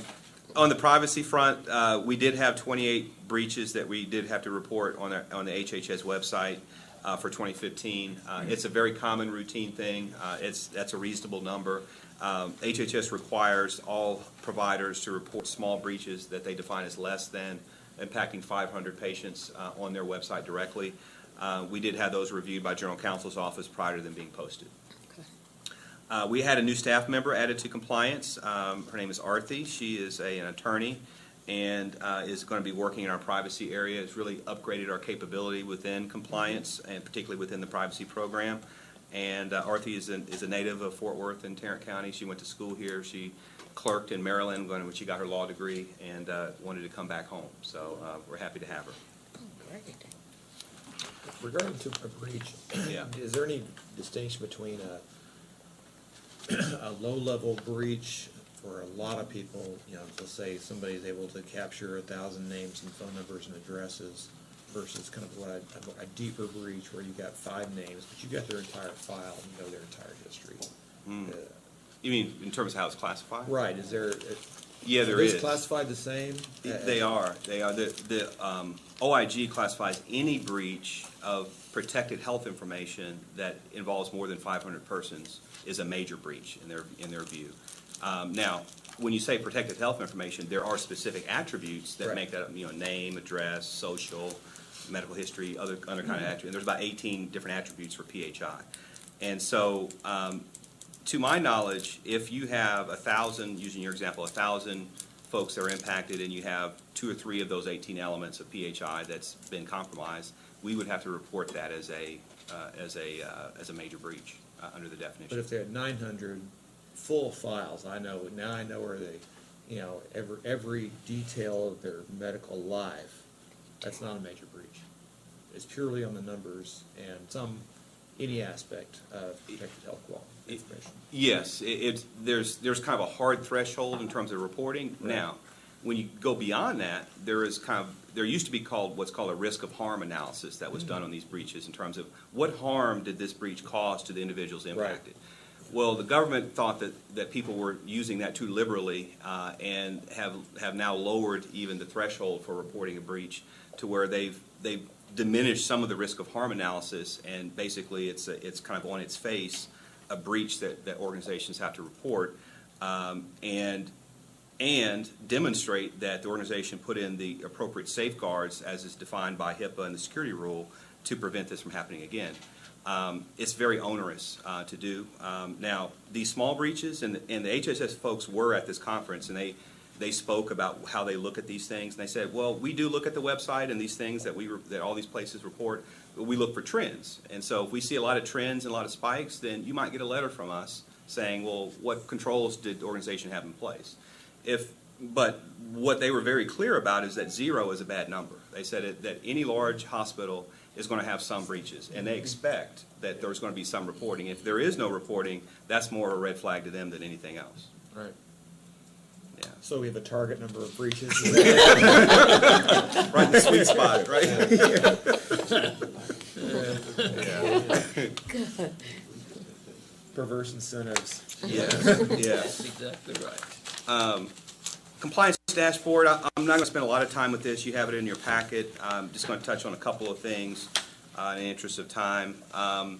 On the privacy front, we did have 28 breaches that we did have to report on the HHS website for 2015. It's a very common routine thing. That's a reasonable number. HHS requires all providers to report small breaches that they define as less than impacting 500 patients on their website directly. We did have those reviewed by General Counsel's office prior to them being posted. We had a new staff member added to compliance. Her name is Arthi. She is an attorney and is going to be working in our privacy area. It's really upgraded our capability within compliance and particularly within the privacy program. And Arthi is a native of Fort Worth in Tarrant County. She went to school here. She clerked in Maryland when she got her law degree and wanted to come back home. So we're happy to have her. Regarding to a breach, Yeah. is there any distinction between a low-level breach for a lot of people, let's say somebody's able to capture 1,000 names and phone numbers and addresses versus kind of a deeper breach where you got 5 names, but you got their entire file and you know their entire history? You mean in terms of how it's classified? Right, is there? Yeah, there are those is. classified the same? They are. The OIG classifies any breach of protected health information that involves more than 500 persons is a major breach in their view. Now, when you say protected health information, there are specific attributes that make that up. Name, address, social, medical history, other kind of attributes. There's about 18 different attributes for PHI, and so. To my knowledge, if you have 1,000, using your example, 1,000 folks that are impacted, and you have 2 or 3 of those 18 elements of PHI that's been compromised, we would have to report that as a major breach under the definition. But if they had 900 full files, I know where they, every detail of their medical life, that's not a major breach. It's purely on the numbers and any aspect of protected health quality information. Yes, there's kind of a hard threshold in terms of reporting. Right. Now, when you go beyond that, there used to be what's called a risk of harm analysis that was done on these breaches in terms of what harm did this breach cause to the individuals impacted. Right. Well, the government thought that people were using that too liberally and have now lowered even the threshold for reporting a breach to where they've diminished some of the risk of harm analysis, and basically it's kind of on its face a breach that organizations have to report and demonstrate that the organization put in the appropriate safeguards as is defined by HIPAA and the security rule to prevent this from happening again. It's very onerous to do. Now, these small breaches, and the HSS folks were at this conference, and they spoke about how they look at these things, and they said, well, we do look at the website and these things that all these places report, but we look for trends. And so if we see a lot of trends and a lot of spikes, then you might get a letter from us saying, well, what controls did the organization have in place? But what they were very clear about is that 0 is a bad number. They said that any large hospital is going to have some breaches, and they expect that there's going to be some reporting. If there is no reporting, that's more a red flag to them than anything else. Right. Yeah. So we have a target number of breaches. Right in the sweet spot, right? Yeah. Perverse incentives. Yes, yes. That's exactly right. Compliance dashboard, I'm not going to spend a lot of time with this. You have it in your packet. I'm just going to touch on a couple of things in the interest of time. On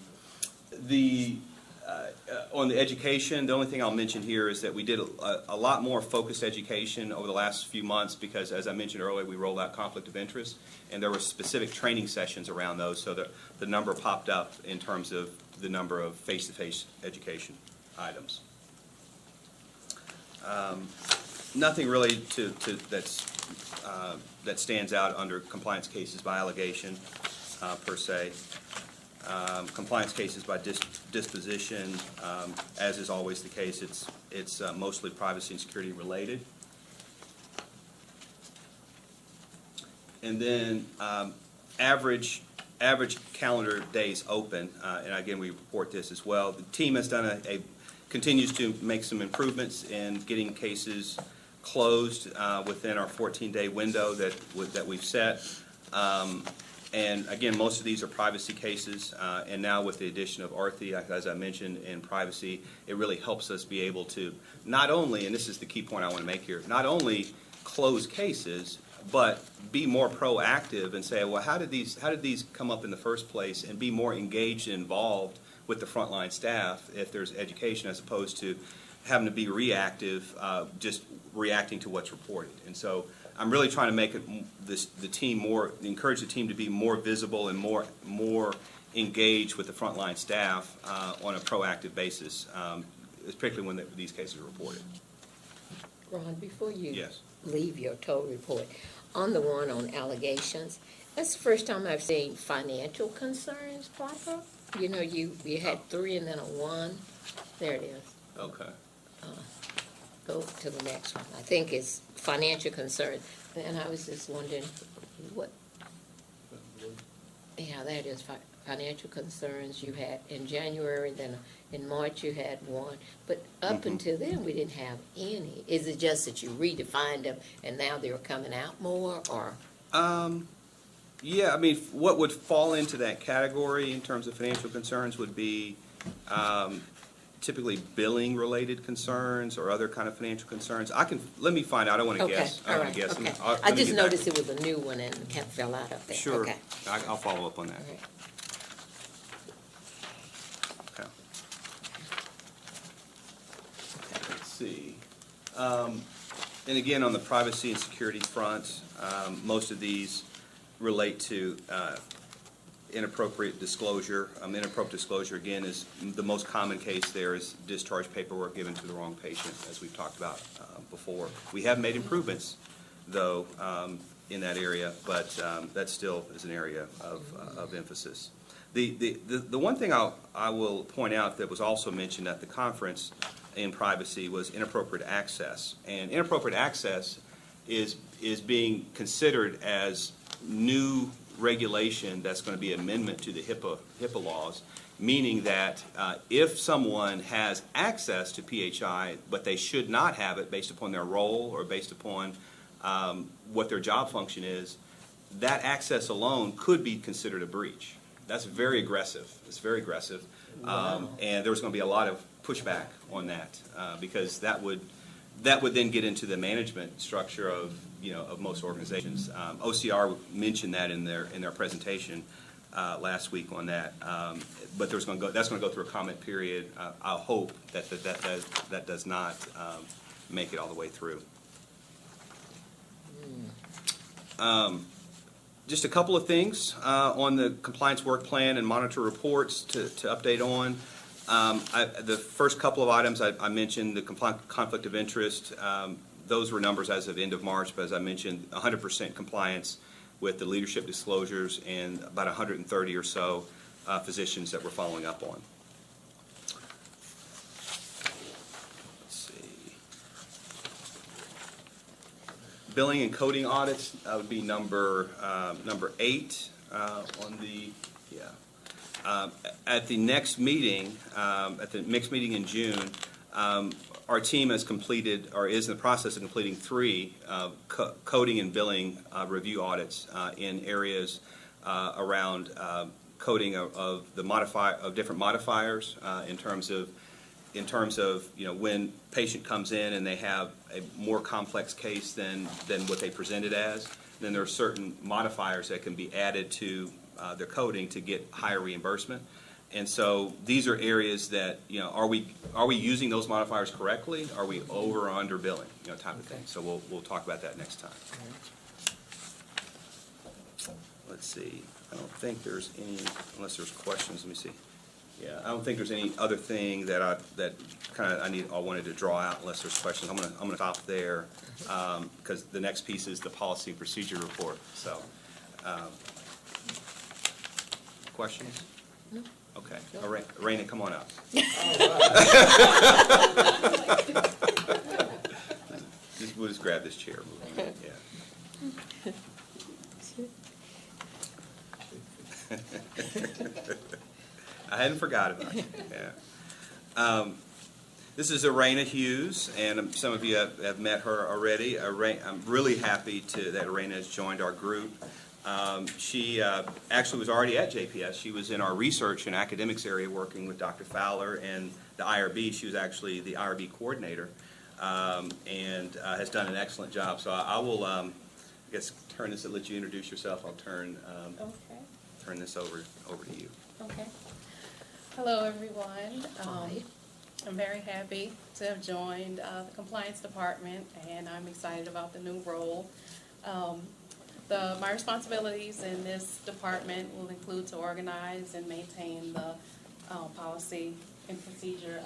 the education, the only thing I'll mention here is that we did a lot more focused education over the last few months because, as I mentioned earlier, we rolled out conflict of interest, and there were specific training sessions around those, so the number popped up in terms of the number of face-to-face education items. Nothing really that stands out under compliance cases by allegation per se. Compliance cases by disposition, as is always the case, it's mostly privacy and security related. And then average calendar days open, and again we report this as well. The team has done continues to make some improvements in getting cases closed within our 14-day window that we've set. And again, most of these are privacy cases, and now with the addition of ARTHI, as I mentioned, in privacy, it really helps us be able to not only, and this is the key point I want to make here, not only close cases, but be more proactive and say, well, how did these come up in the first place, and be more engaged and involved with the frontline staff if there's education, as opposed to having to be reactive, just reacting to what's reported. And so I'm really trying to make the team encourage the team to be more visible and more engaged with the frontline staff on a proactive basis, particularly when these cases are reported. Ron, before you Yes. leave your total report, on the one on allegations, that's the first time I've seen financial concerns pop up. You know, you had 3 and then a 1. There it is. Okay. Go to the next one. I think it's financial concerns. And I was just wondering what, yeah, there it is, financial concerns you had in January, then in March you had 1. But up until then, we didn't have any. Is it just that you redefined them and now they're coming out more, or? Yeah, I mean, what would fall into that category in terms of financial concerns would be typically billing-relaed concerns or other kind of financial concerns. Let me find out. I don't want to guess. I don't want to guess. Okay. Let I me just get back. noticed it was a new one and it fell out up there. Sure. Okay. I'll follow up on that. All right. Okay. Let's see. And again, on the privacy and security front, most of these relate to inappropriate disclosure. Inappropriate disclosure, again, is the most common case there is discharge paperwork given to the wrong patient, as we've talked about before. We have made improvements, though, in that area, but that still is an area of emphasis. The one thing I will point out that was also mentioned at the conference in privacy was inappropriate access. And inappropriate access is being considered as new regulation that's going to be amendment to the HIPAA laws, meaning that if someone has access to PHI, but they should not have it based upon their role or based upon what their job function is, that access alone could be considered a breach. That's very aggressive. It's very aggressive. Wow. And there's going to be a lot of pushback on that because that would then get into the management structure of most organizations. OCR mentioned that in their presentation last week on that. But that's going to go through a comment period. I'll hope that does not make it all the way through. Just a couple of things on the compliance work plan and monitor reports to update on. The first couple of items I mentioned, the conflict of interest, those were numbers as of end of March, but as I mentioned, 100% compliance with the leadership disclosures and about 130 or so physicians that we're following up on. Let's see. Billing and coding audits would be number 8 on the, at the next meeting, at the next meeting in June, our team has completed, or is in the process of completing 3 coding and billing review audits in areas around coding of different modifiers in terms of when patient comes in and they have a more complex case than what they presented as. Then there are certain modifiers that can be added to their coding to get higher reimbursement. And so these are areas that, are we using those modifiers correctly? Are we over or under billing, type of thing. So we'll talk about that next time. Let's see. I don't think there's any, unless there's questions. Let me see. Yeah, I don't think there's any other thing that I wanted to draw out unless there's questions. I'm gonna stop there because the next piece is the policy and procedure report. So, questions? No. Okay, Raina, come on up. We'll just grab this chair. Yeah. I hadn't forgot about you. Yeah. This is Raina Hughes, and some of you have met her already. I'm really happy that Raina has joined our group. She actually was already at JPS. She was in our research and academics area working with Dr. Fowler and the IRB. She was actually the IRB coordinator and has done an excellent job. So I will, I guess, turn this and let you introduce yourself. I'll turn this over to you. Okay. Hello, everyone. I'm very happy to have joined the compliance department, and I'm excited about the new role. My responsibilities in this department will include to organize and maintain the policies and procedures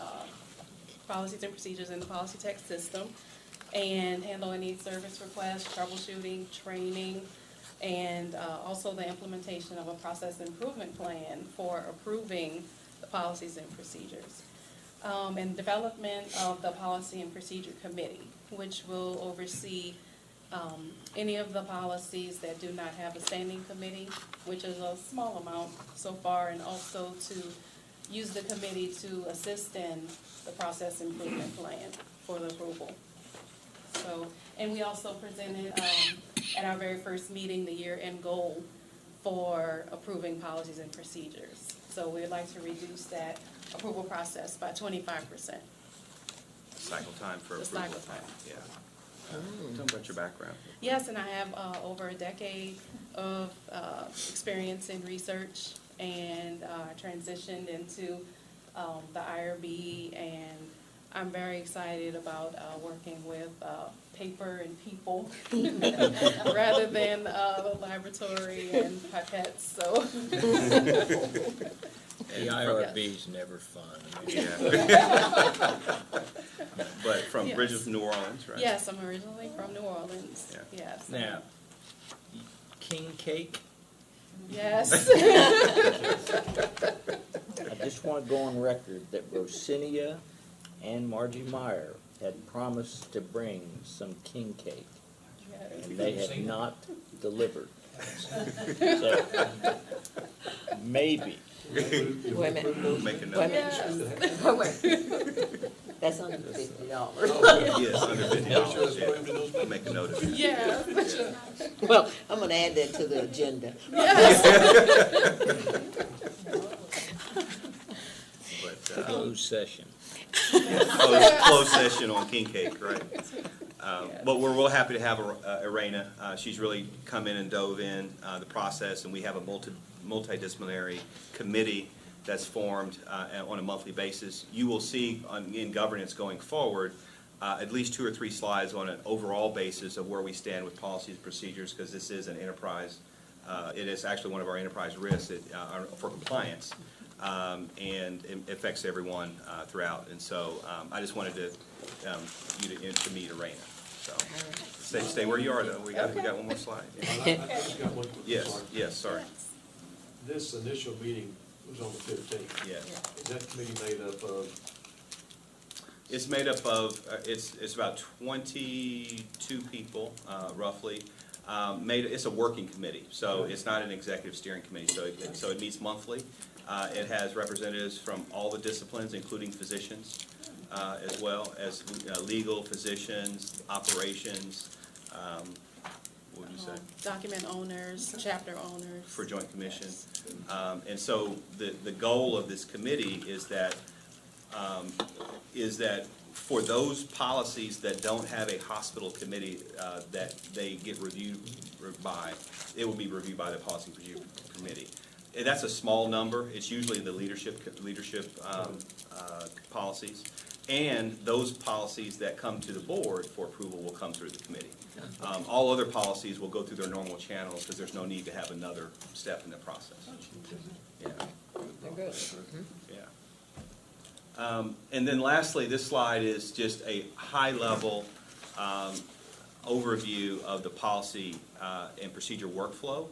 in the policy text system, and handle any service requests, troubleshooting, training, and also the implementation of a process improvement plan for approving the policies and procedures. And development of the policy and procedure committee, which will oversee any of the policies that do not have a standing committee, which is a small amount so far, and also to use the committee to assist in the process improvement plan for the approval. So, and we also presented at our very first meeting the year-end goal for approving policies and procedures. So we'd like to reduce that approval process by 25%. Cycle time for The approval. cycle time. Yeah. Tell me about your background. Yes, and I have over a decade of experience in research, and transitioned into the IRB, and I'm very excited about working with paper and people rather than the laboratory and pipettes. So. The IRB's never fun. Yeah. But from Yes. Bridges, New Orleans, right? Yes, I'm originally from New Orleans. Yeah. Yes. Now, king cake, Yes. I just want to go on record that Rosinia and Margie Meyer had promised to bring some king cake, and they have not delivered. So, maybe. Wait a minute. Make a Wait a note. Yes. minute. Wait. That's under $50. Yes, under $50. Yeah. Make a note of it. Yeah. Well, I'm gonna add that to the agenda. But, Closed session. closed session on king cake, right? But we're real happy to have Raina. She's really come in and dove in the process, and we have a multidisciplinary committee that's formed on a monthly basis. You will see in governance going forward at least 2 or 3 slides on an overall basis of where we stand with policies and procedures, because this is an enterprise. It is actually one of our enterprise risks for compliance, and it affects everyone throughout. And so I just wanted you to meet Raina. So, stay where you are, though. We got one more slide. Yeah. I just got one quick Yes, slide. yes, sorry. This initial meeting was on the 15th. Yes. Is that committee made up of, It's made up of, it's about 22 people, roughly. It's a working committee, so it's not an executive steering committee, so it meets monthly. It has representatives from all the disciplines, including physicians, as well as legal, physicians, operations, what would you say? Document owners, chapter owners. For Joint Commission. And so the goal of this committee is that for those policies that don't have a hospital committee that they get reviewed by, it will be reviewed by the policy review committee. And that's a small number. It's usually the leadership policies. And those policies that come to the board for approval will come through the committee. All other policies will go through their normal channels because there's no need to have another step in the process. Yeah. Yeah. And then lastly, this slide is just a high-level overview of the policy and procedure workflow.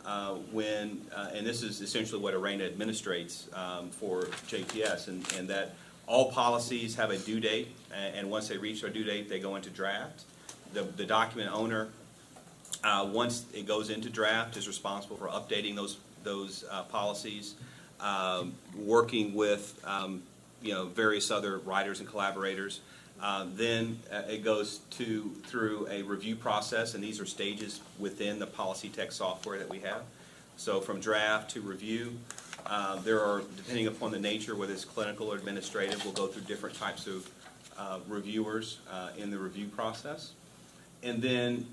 And this is essentially what Arena administrates for JPS, and that all policies have a due date, and once they reach their due date, they go into draft. The document owner, once it goes into draft, is responsible for updating those policies, working with various other writers and collaborators. Then it goes through a review process, and these are stages within the policy tech software that we have. So from draft to review, there are, depending upon the nature, whether it's clinical or administrative, we'll go through different types of reviewers in the review process. And then,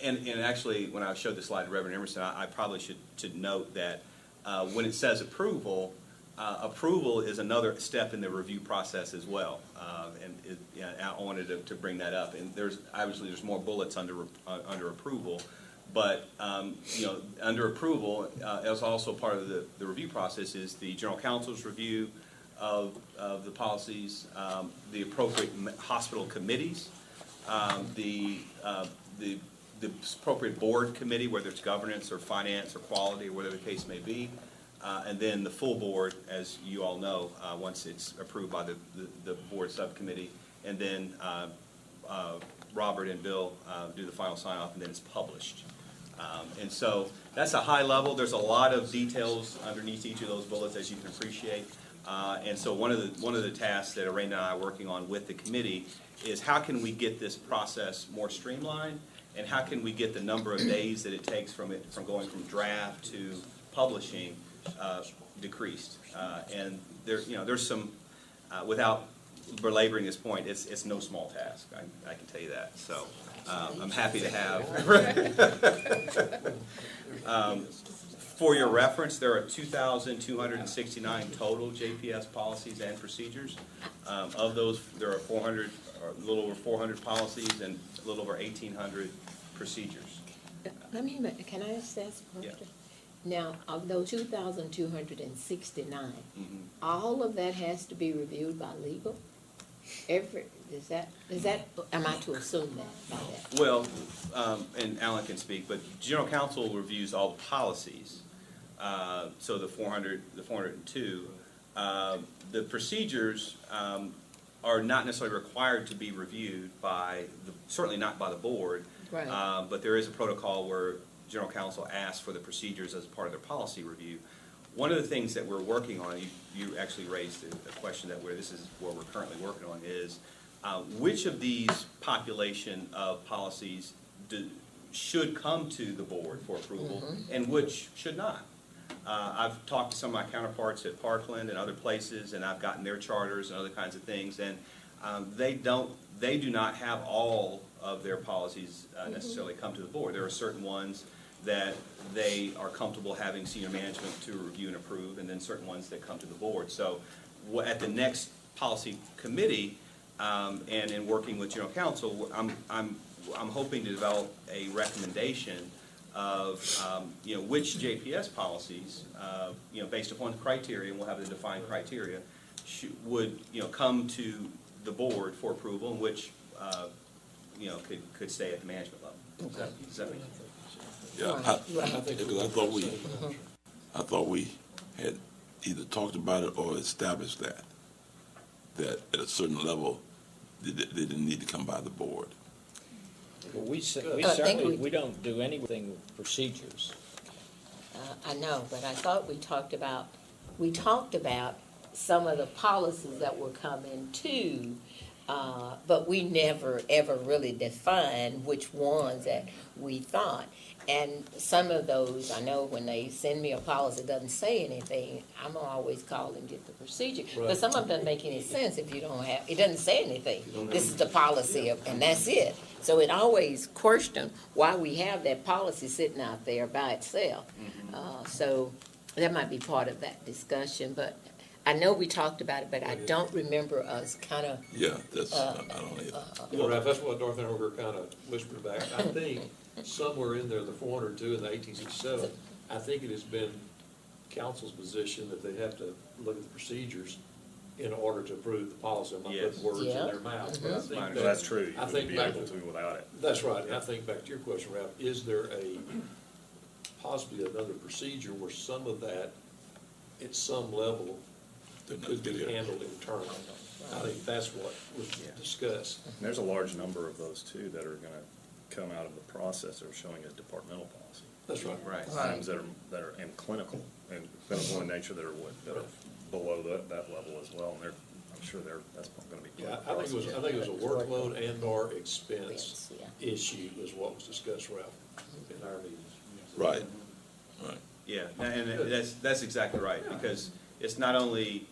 and actually, when I showed the slide to Reverend Emerson, I probably should note that when it says approval, approval is another step in the review process as well. I wanted to bring that up. And obviously there's more bullets under approval, but under approval, as also part of the review process, is the general counsel's review of the policies, the appropriate hospital committees, the appropriate board committee, whether it's governance or finance or quality or whatever the case may be, and then the full board, as you all know, once it's approved by the board subcommittee, and then Robert and Bill do the final sign-off, and then it's published. And so that's a high level. There's a lot of details underneath each of those bullets, as you can appreciate. And so one of the tasks that Arena and I are working on with the committee is how can we get this process more streamlined, and how can we get the number of days that it takes from going from draft to publishing decreased. And there's some, without belaboring this point, it's no small task. I can tell you that. So I'm happy to have. For your reference, there are 2,269 total JPS policies and procedures. Of those, there are 400, or a little over 400 policies and a little over 1,800 procedures. Can I ask that question? Yeah. Now, of those 2,269, all of that has to be reviewed by legal? Is that, am I to assume that by that? Well, and Alan can speak, but General Counsel reviews all the policies. So the 402. The procedures are not necessarily required to be reviewed certainly not by the board. Right. But there is a protocol where General Counsel asks for the procedures as part of their policy review. One of the things that we're working on, you actually raised a question this is where we're currently working on, is which of these population of policies should come to the board for approval and which should not. I've talked to some of my counterparts at Parkland and other places, and I've gotten their charters and other kinds of things, and they do not have all of their policies necessarily come to the board. There are certain ones that they are comfortable having senior management to review and approve, and then certain ones that come to the board. So at the next policy committee, and in working with General Counsel, I'm hoping to develop a recommendation of which JPS policies, based upon the criteria, and we'll have the defined criteria, would come to the board for approval, and which you know, could stay at the management level. Does that make sense? Yeah, because I thought we had either talked about it or established that at a certain level, they didn't need to come by the board. Well, we think certainly, we- we don't do anything with procedures. I know, but I thought we talked about some of the policies that were coming too, but we never ever really defined which ones that we thought. And some of those, I know when they send me a policy that doesn't say anything, I'm gonna always call and get the procedure. But Right. some of them doesn't make any sense if you don't have, it doesn't say anything. This is the policy and that's it. So it always questions why we have that policy sitting out there by itself. So that might be part of that discussion, but I know we talked about it, but I don't remember us kind of, Yeah, that's, I don't either. You know, Ralph, that's what North Andover kind of whispered back. I think somewhere in there, the 402 and the 1867, I think it has been council's position that they have to look at the procedures in order to approve the policy. I'm not Yes. putting words in Yeah. their mouth, but I think Well, that. That's true. I You think wouldn't be back able to- to without it. That's right, and I think back to your question, Ralph, is there possibly another procedure where some of that, at some level, could be handled internally? I think that's what was discussed. And there's a large number of those too that are gonna come out of the process of showing a departmental policy. That's right. Right. Items that are and clinical in nature that are below that level as well, and I'm sure that's gonna be. Yeah, part of the I think it was a workload and or expense Expense, issue is what was discussed, Ralph, in our meetings. Right, right. Yeah, and that's exactly right, because it's not only,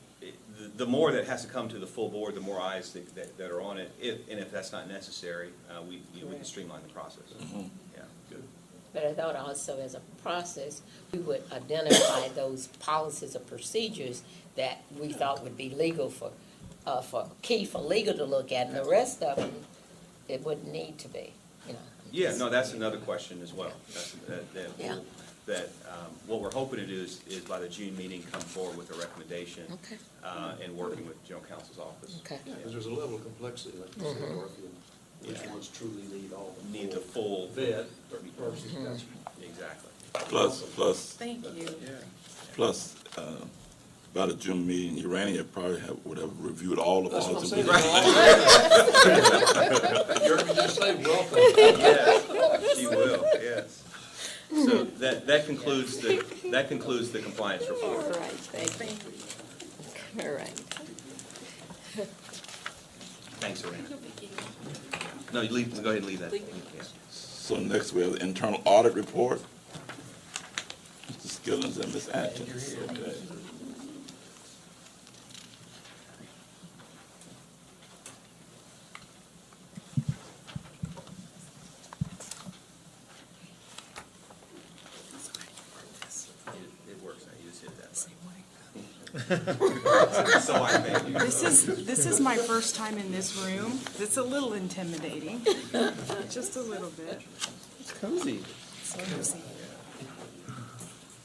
the more that has to come to the full board, the more eyes that are on it, and if that's not necessary, we can streamline the process. Yeah. Good. but I thought also as a process, we would identify those policies or procedures that we thought would be legal for legal to look at, and the rest of them, it wouldn't need to be, you know. Yeah, no, that's another question as well. Yeah. What we're hoping to do is by the June meeting, come forward with a recommendation. Okay. And working with general counsel's office. Okay. Yeah, because there's a level of complexity, like you said, Dorothy, and which ones truly need all the. Need the full. Vet versus gotcha. Exactly. Plus, Thank you. by the June meeting, Urania probably would have reviewed all the That's what I'm policies. saying. You're just say welcome. Yes, she will, yes. So that concludes the compliance All report. right, thank you. All right. Thanks, Serena. No, you go ahead and leave that. Yeah. So next we have the internal audit report. Mr. Skillings and Ms. Atkins. Okay. It works now, you just hit that button. So I made you. This is my first time in this room. It's a little intimidating, just a little bit. It's cozy. So, cozy.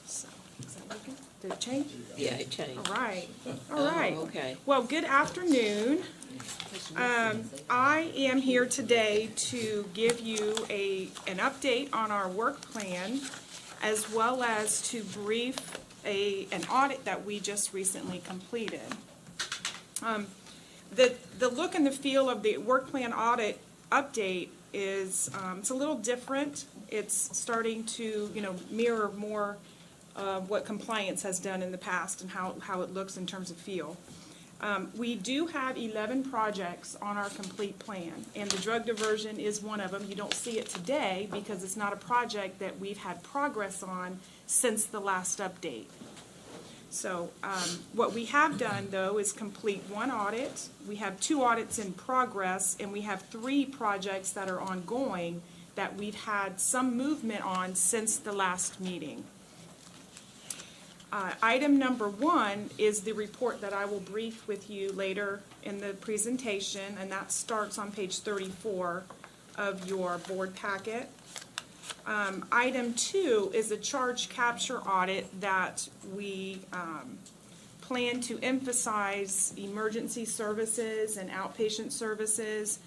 So, is that working? Did it change? Yeah, it changed. All right, all right. Oh, okay. Well, good afternoon. I am here today to give you an update on our work plan, as well as to brief an audit that we just recently completed. The look and the feel of the work plan audit update is, it's a little different. It's starting to, mirror more of what compliance has done in the past and how it looks in terms of feel. We do have 11 projects on our complete plan, and the drug diversion is one of them. You don't see it today because it's not a project that we've had progress on since the last update. So what we have done, though, is complete one audit. We have 2 audits in progress, and we have 3 projects that are ongoing that we've had some movement on since the last meeting. Item number 1 is the report that I will brief with you later in the presentation, and that starts on page 34 of your board packet. Item 2 is a charge capture audit that we plan to emphasize emergency services and outpatient services.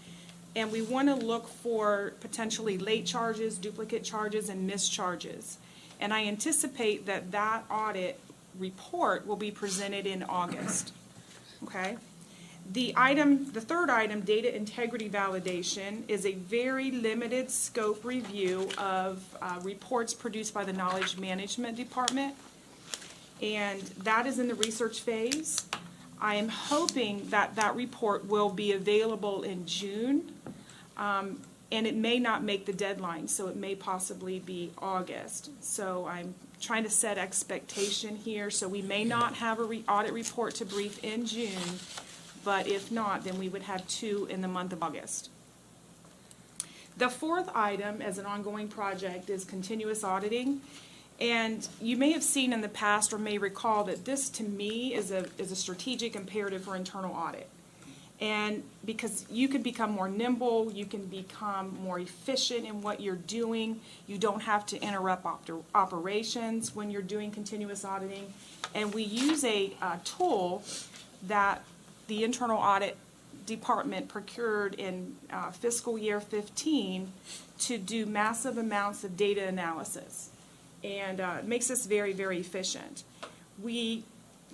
And we want to look for potentially late charges, duplicate charges, and missed charges. And I anticipate that that audit report will be presented in August, okay? The third item, data integrity validation, is a very limited scope review of reports produced by the Knowledge Management Department. And that is in the research phase. I am hoping that that report will be available in June. And it may not make the deadline, so it may possibly be August. So I'm trying to set expectation here. So we may not have a audit report to brief in June, but if not, then we would have 2 in the month of August. The fourth item as an ongoing project is continuous auditing. And you may have seen in the past or may recall that this, to me, is a strategic imperative for internal audit. And because you can become more nimble, you can become more efficient in what you're doing. You don't have to interrupt operations when you're doing continuous auditing. And we use a tool that the internal audit department procured in fiscal year 15 to do massive amounts of data analysis. And it makes us very, very efficient. We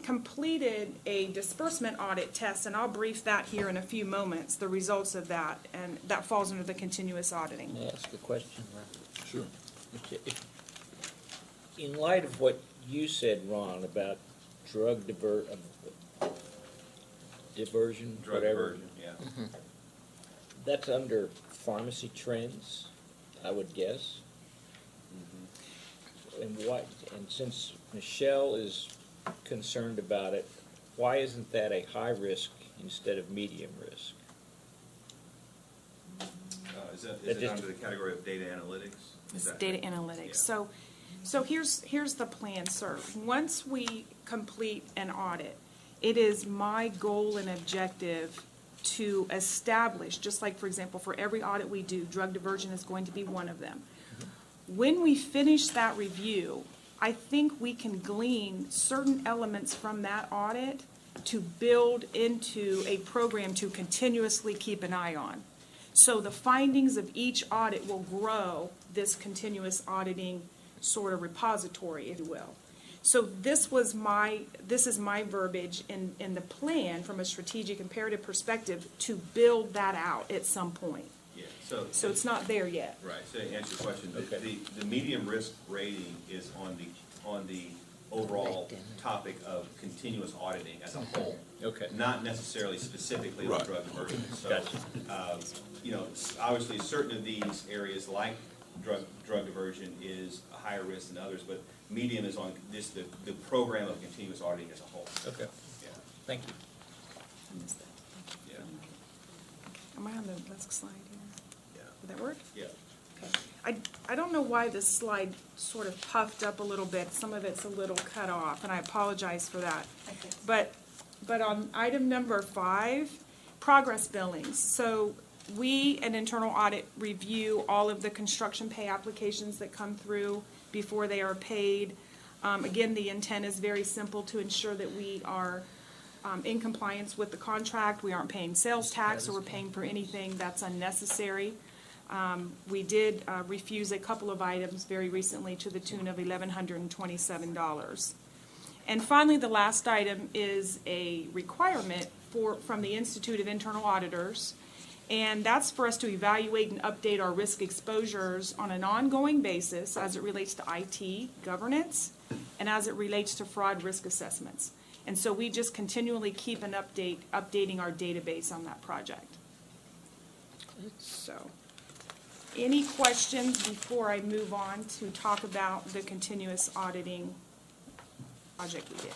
completed a disbursement audit test, and I'll brief that here in a few moments, the results of that, and that falls under the continuous auditing. May I ask a question, Ron? Sure. Okay. In light of what you said, Ron, about drug diversion, Drug whatever, diversion, yeah. that's under pharmacy trends, I would guess. And since Michelle is concerned about it, why isn't that a high risk instead of medium risk? Is it under the category of data analytics? It's data analytics. Yeah. So here's the plan, sir. Once we complete an audit, it is my goal and objective to establish, just like, for example, for every audit we do, drug diversion is going to be one of them. When we finish that review, I think we can glean certain elements from that audit to build into a program to continuously keep an eye on. So the findings of each audit will grow this continuous auditing sort of repository, if you will. So this is my verbiage in the plan from a strategic imperative perspective to build that out at some point. Yeah, So it's not there yet. right, so to answer your question, Okay. the medium risk rating is on the overall topic of continuous auditing as a whole. Okay. Not necessarily specifically on Right. drug diversion. So, Gotcha. Obviously, certain of these areas like drug diversion is a higher risk than others, but medium is on this, the program of continuous auditing as a whole. Okay, Yeah, thank you. yeah, Am I on the next slide here? yeah, Would that work? yeah. Okay. I don't know why this slide sort of puffed up a little bit. Some of it's a little cut off, and I apologize for that. But on item number 5, progress billings. So we, an internal audit, review all of the construction pay applications that come through before they are paid. Again, the intent is very simple, to ensure that we are in compliance with the contract. We aren't paying sales tax, or we're paying for anything that's unnecessary. We did refuse a couple of items very recently to the tune of $1,127. And finally, the last item is a requirement from the Institute of Internal Auditors, and that's for us to evaluate and update our risk exposures on an ongoing basis as it relates to IT governance and as it relates to fraud risk assessments. And so we just continually keep updating our database on that project. So, any questions before I move on to talk about the continuous auditing project we did?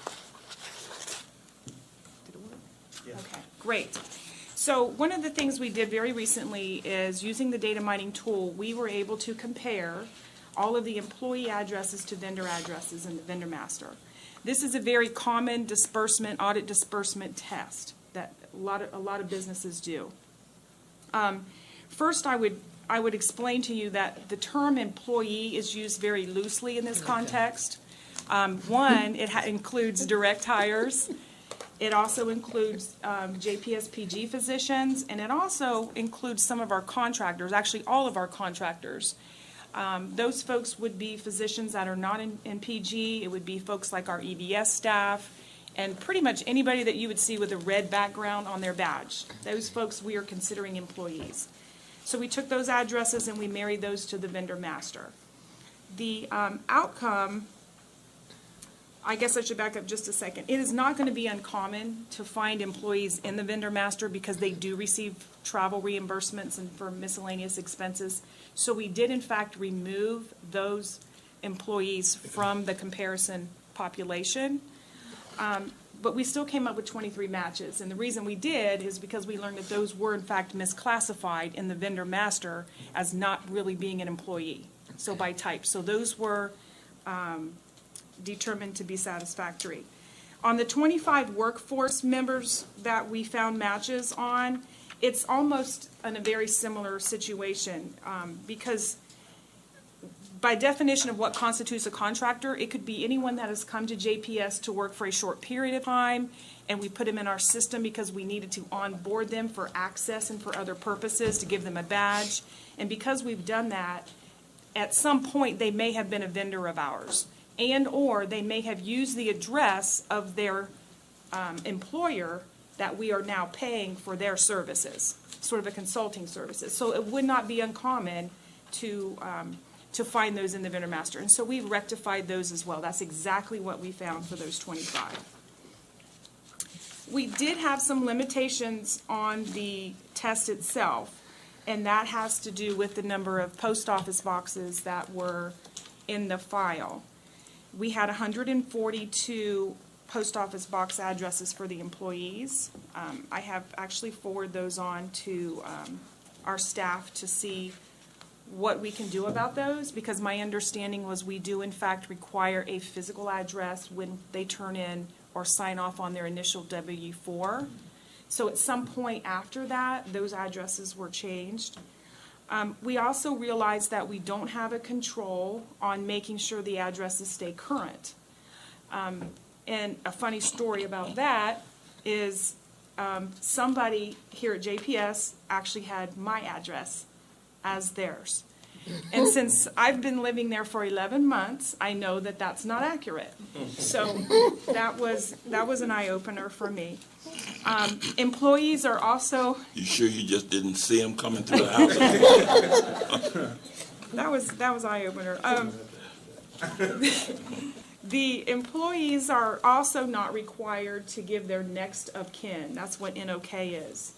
Did it work? Yeah. Okay, great. So one of the things we did very recently is, using the data mining tool, we were able to compare all of the employee addresses to vendor addresses in the vendor master. This is a very common audit disbursement test that a lot of businesses do. First, I would explain to you that the term employee is used very loosely in this context. One, it includes direct hires. It also includes JPS PG physicians, and it also includes some of our contractors, actually all of our contractors. Those folks would be physicians that are not in PG. It would be folks like our EVS staff, and pretty much anybody that you would see with a red background on their badge. Those folks we are considering employees. So we took those addresses and we married those to the vendor master. The outcome, I guess I should back up just a second. It is not going to be uncommon to find employees in the vendor master because they do receive travel reimbursements and for miscellaneous expenses. So we did in fact remove those employees from the comparison population. But we still came up with 23 matches. And the reason we did is because we learned that those were in fact misclassified in the vendor master as not really being an employee. So by type. So those were determined to be satisfactory. On the 25 workforce members that we found matches on, it's almost in a very similar situation because by definition of what constitutes a contractor, it could be anyone that has come to JPS to work for a short period of time, and we put them in our system because we needed to onboard them for access and for other purposes to give them a badge. And because we've done that, at some point they may have been a vendor of ours, and or they may have used the address of their employer that we are now paying for their services, sort of a consulting services. So it would not be uncommon to find those in the vendor master. And so we've rectified those as well. That's exactly what we found for those 25. We did have some limitations on the test itself, and that has to do with the number of post office boxes that were in the file. We had 142 post office box addresses for the employees. I have actually forwarded those on to our staff to see what we can do about those, because my understanding was we do in fact require a physical address when they turn in or sign off on their initial W-4. So at some point after that, those addresses were changed. We also realized that we don't have a control on making sure the addresses stay current. And a funny story about that is somebody here at JPS actually had my address as theirs. And since I've been living there for 11 months, I know that that's not accurate. So that was an eye-opener for me. Employees are also... You sure you just didn't see him coming through the house? That was eye-opener. The employees are also not required to give their next of kin. That's what NOK is.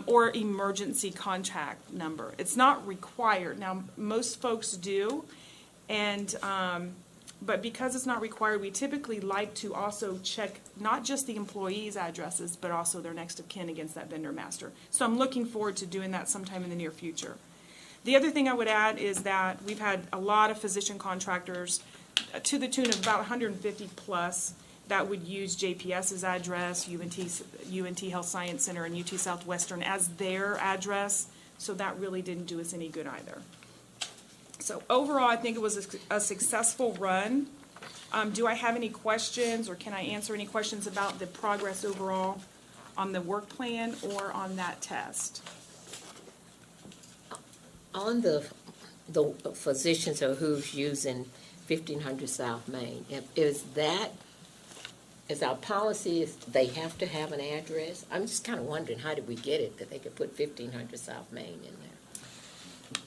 Or emergency contact number. It's not required. Now, most folks do, and but because it's not required, we typically like to also check not just the employees' addresses, but also their next of kin against that vendor master. So I'm looking forward to doing that sometime in the near future. The other thing I would add is that we've had a lot of physician contractors to the tune of about 150 plus that would use JPS's address, UNT Health Science Center, and UT Southwestern as their address, so that really didn't do us any good either. So overall, I think it was a successful run. Do I have any questions, or can I answer any questions about the progress overall on the work plan or on that test? On the physicians or who's using 1500 South Main, is our policy is they have to have an address? I'm just kind of wondering, how did we get it that they could put 1500 South Main in there?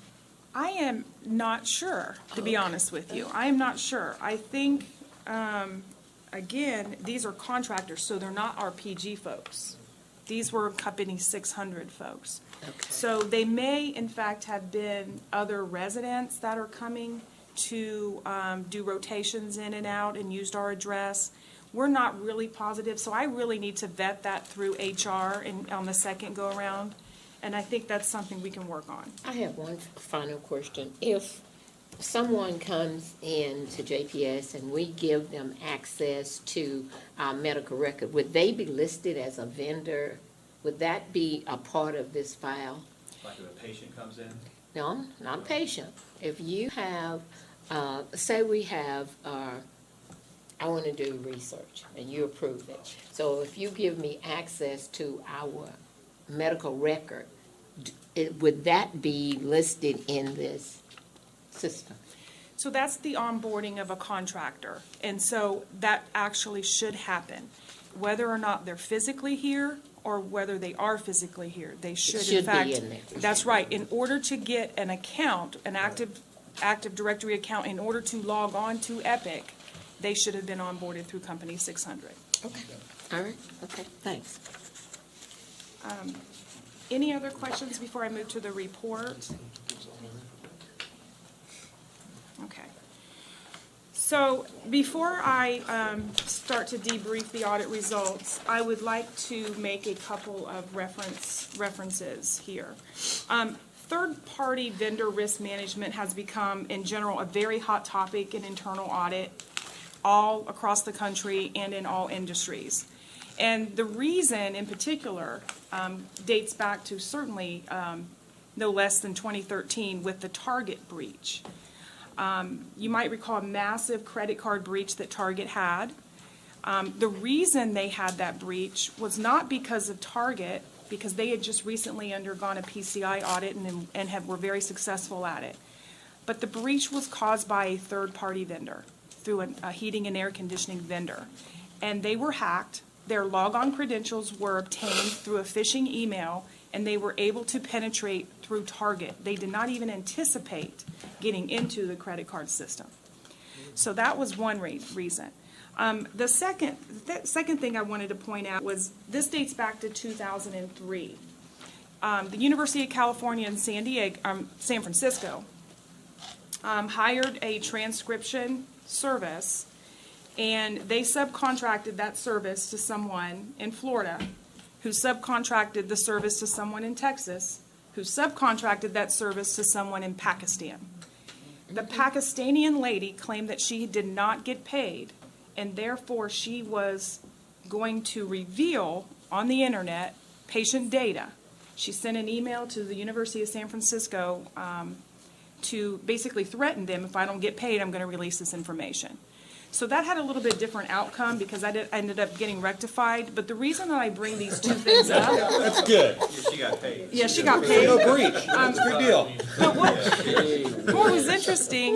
I am not sure, to be honest with you. I am not sure. I think, again, these are contractors, so they're not our PG folks. These were Company 600 folks. Okay. So they may, in fact, have been other residents that are coming to do rotations in and out and used our address. We're not really positive, so I really need to vet that through HR and on the second go-around, and I think that's something we can work on. I have one final question. If someone comes in to JPS and we give them access to our medical record, would they be listed as a vendor? Would that be a part of this file? Like if a patient comes in? No, not a patient. If you have, say we have I want to do research, and you approve it. So if you give me access to our medical record, would that be listed in this system? So that's the onboarding of a contractor, and so that actually should happen. Whether or not they're physically here or whether they are physically here, they should in should be fact. in there. That's right. In order to get an account, an Active Directory account, in order to log on to Epic, they should have been onboarded through Company 600. Okay, all right, okay, thanks. Any other questions before I move to the report? Okay. So before I start to debrief the audit results, I would like to make a couple of references here. Third-party vendor risk management has become, in general, a very hot topic in internal audit all across the country and in all industries. And the reason, in particular, dates back to certainly no less than 2013 with the Target breach. You might recall a massive credit card breach that Target had. The reason they had that breach was not because of Target, because they had just recently undergone a PCI audit and were very successful at it. But the breach was caused by a third-party vendor, through a heating and air conditioning vendor. And they were hacked. Their logon credentials were obtained through a phishing email, and they were able to penetrate through Target. They did not even anticipate getting into the credit card system. So that was one reason. The second thing I wanted to point out was, this dates back to 2003. The University of California in San Francisco hired a transcription service, and they subcontracted that service to someone in Florida, who subcontracted the service to someone in Texas, who subcontracted that service to someone in Pakistan. The Pakistani lady claimed that she did not get paid, and therefore she was going to reveal on the internet patient data. She sent an email to the University of San Francisco to basically threaten them, if I don't get paid, I'm going to release this information. So that had a little bit different outcome because I ended up getting rectified. But the reason that I bring these two things up, That's good. Yeah, she got paid. yeah, she got paid. No breach. That's a good deal. But what was interesting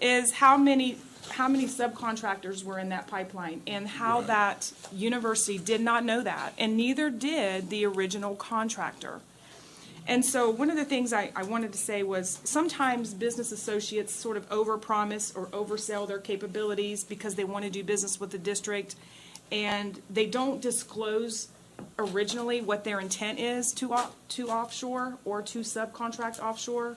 is how many subcontractors were in that pipeline, and how that university did not know that, and neither did the original contractor. And so one of the things I wanted to say was, sometimes business associates sort of overpromise or oversell their capabilities because they want to do business with the district, and they don't disclose originally what their intent is to offshore or to subcontract offshore.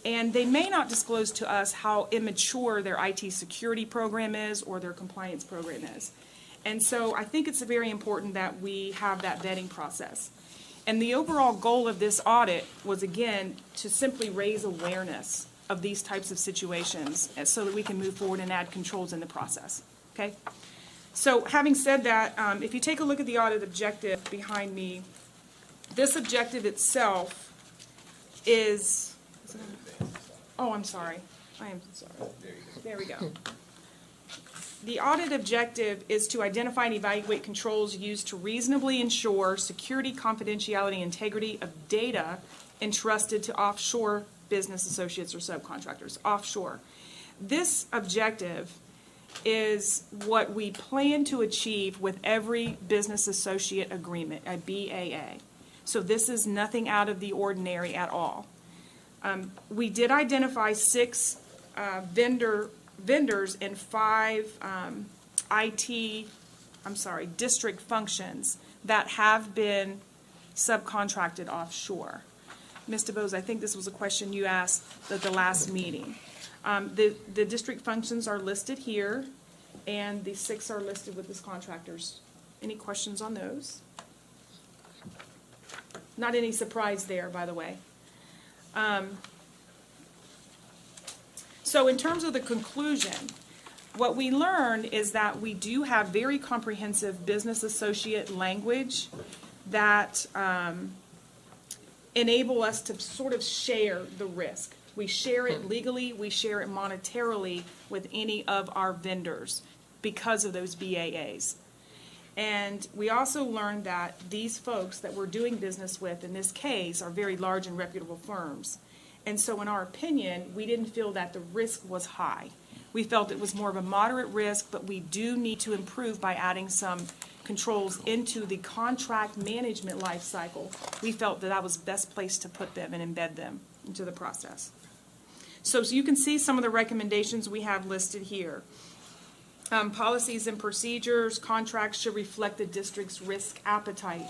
And they may not disclose to us how immature their IT security program is or their compliance program is. And so I think it's very important that we have that vetting process. And the overall goal of this audit was, again, to simply raise awareness of these types of situations so that we can move forward and add controls in the process. Okay? So having said that, if you take a look at the audit objective behind me, this objective itself is, oh, I'm sorry. I am sorry. There we go. The audit objective is to identify and evaluate controls used to reasonably ensure security, confidentiality, and integrity of data entrusted to offshore business associates or subcontractors, offshore. This objective is what we plan to achieve with every business associate agreement, a BAA. So this is nothing out of the ordinary at all. We did identify 6 vendors and 5 district functions that have been subcontracted offshore. Ms. DeBose, I think this was a question you asked at the last meeting. The district functions are listed here, and the 6 are listed with these contractors. Any questions on those? Not any surprise there, by the way. So in terms of the conclusion, what we learned is that we do have very comprehensive business associate language that enable us to sort of share the risk We share it legally, we share it monetarily with any of our vendors because of those BAAs. And we also learned that these folks that we're doing business with in this case are very large and reputable firms. And so in our opinion, we didn't feel that the risk was high. We felt it was more of a moderate risk, but we do need to improve by adding some controls into the contract management life cycle. We felt that that was the best place to put them and embed them into the process. So you can see some of the recommendations we have listed here. Policies and procedures, contracts should reflect the district's risk appetite.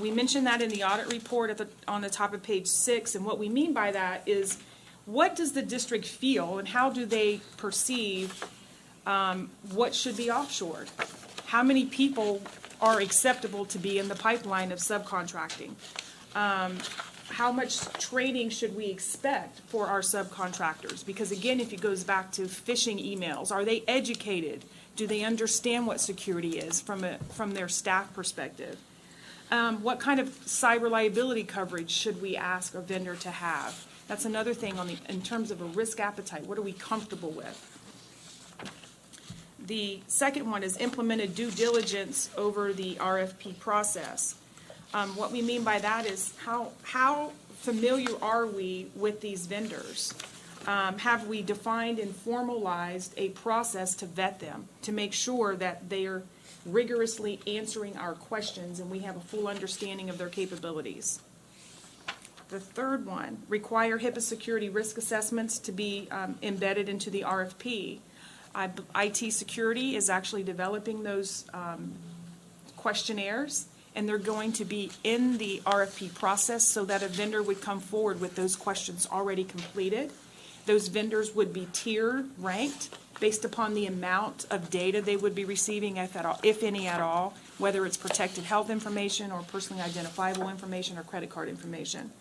We mentioned that in the audit report on the top of page 6, and what we mean by that is what does the district feel and how do they perceive what should be offshored? How many people are acceptable to be in the pipeline of subcontracting? How much training should we expect for our subcontractors? Because again, if it goes back to phishing emails, are they educated? Do they understand what security is from their staff perspective? What kind of cyber liability coverage should we ask a vendor to have? That's another thing in terms of a risk appetite. What are we comfortable with? The second one is implemented due diligence over the RFP process. What we mean by that is how familiar are we with these vendors? Have we defined and formalized a process to vet them, to make sure that they are rigorously answering our questions and we have a full understanding of their capabilities? The third one, require HIPAA security risk assessments to be embedded into the RFP. IT security is actually developing those questionnaires, and they're going to be in the RFP process so that a vendor would come forward with those questions already completed. Those vendors would be tiered, ranked, based upon the amount of data they would be receiving, if any at all, whether it's protected health information or personally identifiable information or credit card information.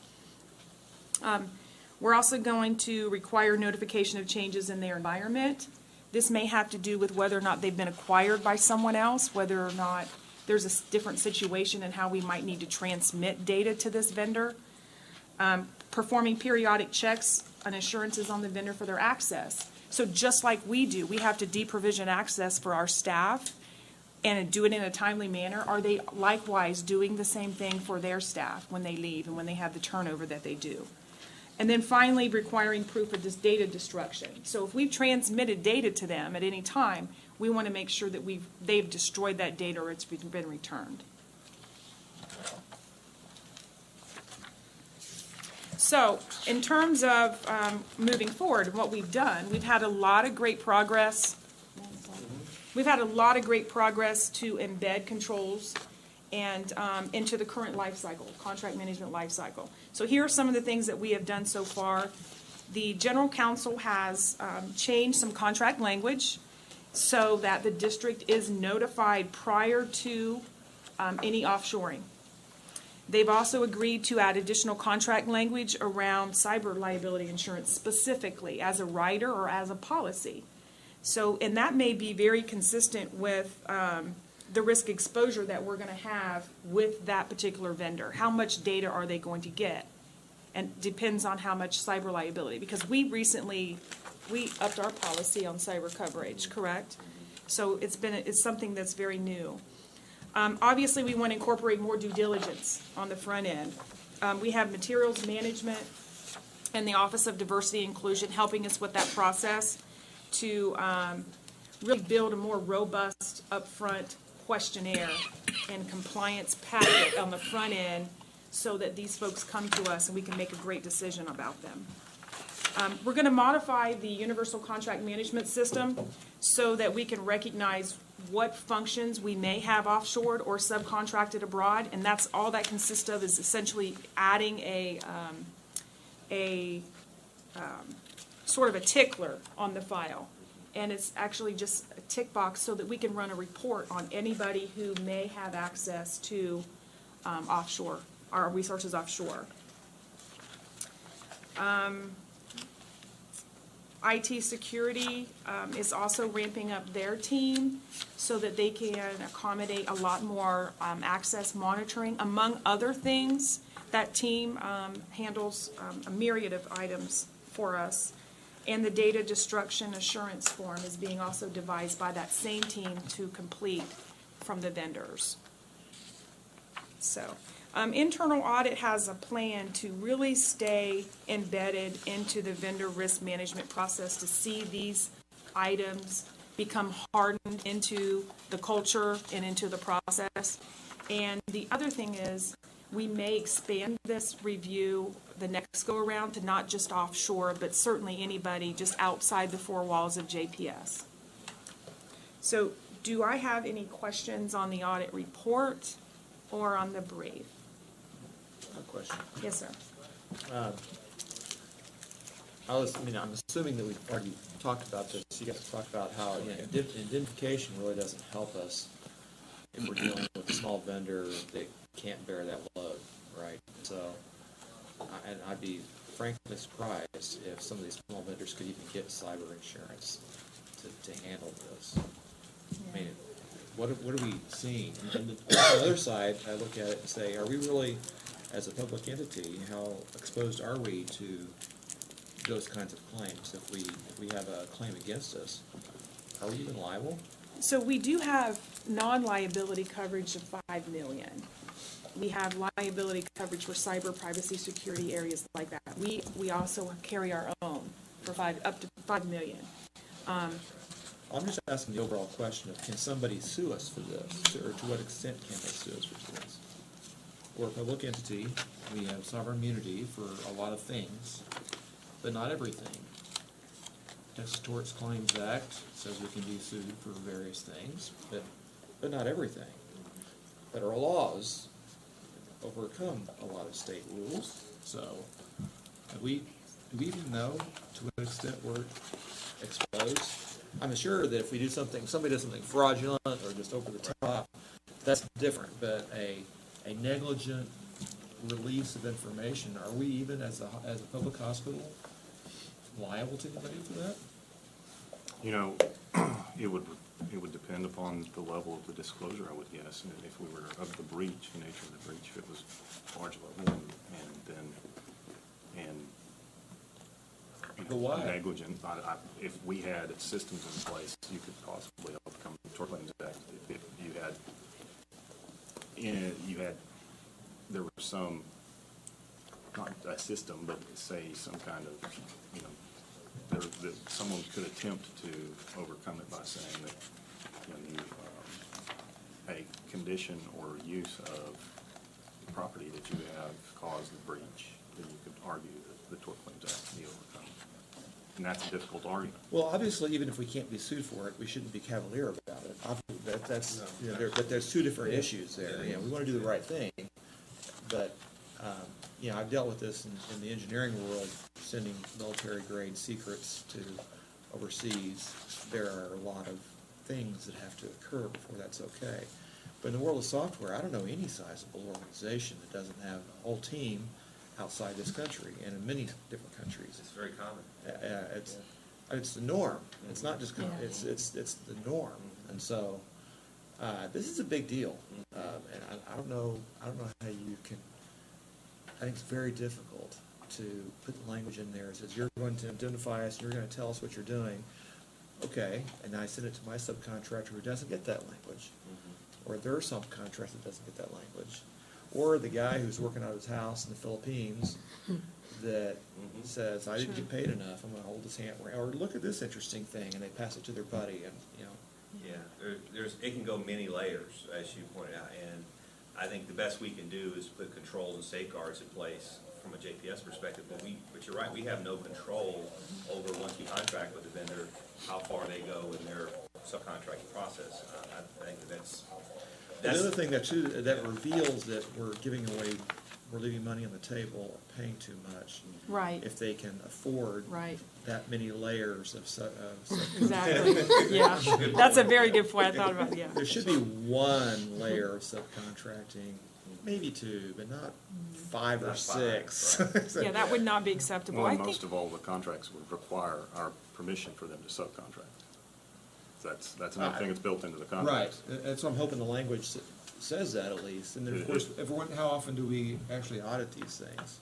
We're also going to require notification of changes in their environment. This may have to do with whether or not they've been acquired by someone else, whether or not there's a different situation in how we might need to transmit data to this vendor. Performing periodic checks and assurances on the vendor for their access. So just like we do, we have to deprovision access for our staff and do it in a timely manner. Are they likewise doing the same thing for their staff when they leave and when they have the turnover that they do? And then finally, requiring proof of this data destruction. So if we've transmitted data to them at any time, we want to make sure that they've destroyed that data or it's been returned. So in terms of moving forward, what we've done, we've had a lot of great progress. We've had a lot of great progress to embed controls and into the current life cycle, contract management life cycle. So here are some of the things that we have done so far. The General Counsel has changed some contract language so that the district is notified prior to any offshoring. They've also agreed to add additional contract language around cyber liability insurance specifically as a rider or as a policy. So, and that may be very consistent with the risk exposure that we're going to have with that particular vendor. How much data are they going to get? And depends on how much cyber liability. Because we upped our policy on cyber coverage, correct? So it's something that's very new. Obviously, we want to incorporate more due diligence on the front end. We have materials management and the Office of Diversity and Inclusion helping us with that process to really build a more robust upfront questionnaire and compliance packet on the front end so that these folks come to us and we can make a great decision about them. We're going to modify the Universal Contract Management System so that we can recognize what functions we may have offshored or subcontracted abroad, and that's all that consists of is essentially adding a sort of a tickler on the file. And it's actually just a tick box so that we can run a report on anybody who may have access to offshore, our resources offshore. IT security is also ramping up their team so that they can accommodate a lot more access monitoring. Among other things, that team handles a myriad of items for us. And the data destruction assurance form is being also devised by that same team to complete from the vendors. So, internal audit has a plan to really stay embedded into the vendor risk management process to see these items become hardened into the culture and into the process. And the other thing is, we may expand this review the next go-around to not just offshore, but certainly anybody just outside the four walls of JPS. So, do I have any questions on the audit report or on the brief? No question. Yes, sir. I'm assuming that we've already talked about this. You guys talked about how identification really doesn't help us if we're dealing with a small vendor that can't bear that load, right? So, and I'd be frankly surprised if some of these small vendors could even get cyber insurance to handle this. I mean, what are we seeing? And on the other side, I look at it and say, are we really, as a public entity, how exposed are we to those kinds of claims? If we have a claim against us, are we even liable? So we do have non-liability coverage of $5 million. We have liability coverage for cyber, privacy, security areas like that. We also carry our own for up to $5 million. I'm just asking the overall question of, can somebody sue us for this, or to what extent can they sue us for this? We're a public entity, we have sovereign immunity for a lot of things, but not everything. Texas Tort Claims Act says we can be sued for various things, but not everything. Federal laws overcome a lot of state rules, so do we even know to what extent we're exposed? I'm sure that if we do something, somebody does something fraudulent or just over the top, that's different, but a negligent release of information, are we even as a public hospital liable to anybody for that? You know, it would depend upon the level of the disclosure, I would guess. And if we were of the breach, the nature of the breach, if it was large level and But why? negligent, if we had systems in place, you could possibly overcome the Tort Claims Act. If there was some, not a system, but say some kind of, you know, that someone could attempt to overcome it by saying that when a condition or use of property that you have caused the breach, then you could argue that the Tort Claims Act can be overcome. And that's a difficult argument. Well, obviously, even if we can't be sued for it, we shouldn't be cavalier about it. But there's two different issues there. You know, we want to do the right thing, but you know, I've dealt with this in the engineering world, sending military-grade secrets to overseas. There are a lot of things that have to occur before that's okay. But in the world of software, I don't know any sizable organization that doesn't have a whole team outside this country and in many different countries. It's very common. It's the norm. It's not just common. It's the norm. And so this is a big deal. And I don't know how you can. I think it's very difficult to put the language in there that says you're going to identify us and you're going to tell us what you're doing. Okay, and I send it to my subcontractor who doesn't get that language, or their subcontractor that doesn't get that language, or the guy who's working out of his house in the Philippines that says, I didn't get paid enough, I'm going to hold his hand, or look at this interesting thing, and they pass it to their buddy, and you know. Yeah, it can go many layers, as you pointed out, and I think the best we can do is put controls and safeguards in place from a JPS perspective, but you're right, we have no control over, once we contract with the vendor, how far they go in their subcontracting process. I think that's The other thing that reveals that we're leaving money on the table, or paying too much. Right. If they can afford that many layers of Exactly, yeah. That's a very good point, I thought about it, yeah. There should be one layer of subcontracting, maybe two, but not five or six. Right. Yeah, that would not be acceptable. Well, I and think most of all, the contracts would require our permission for them to subcontract. That's another thing that's built into the contract. Right, that's what I'm hoping the language says that at least. And then, of course, how often do we actually audit these things?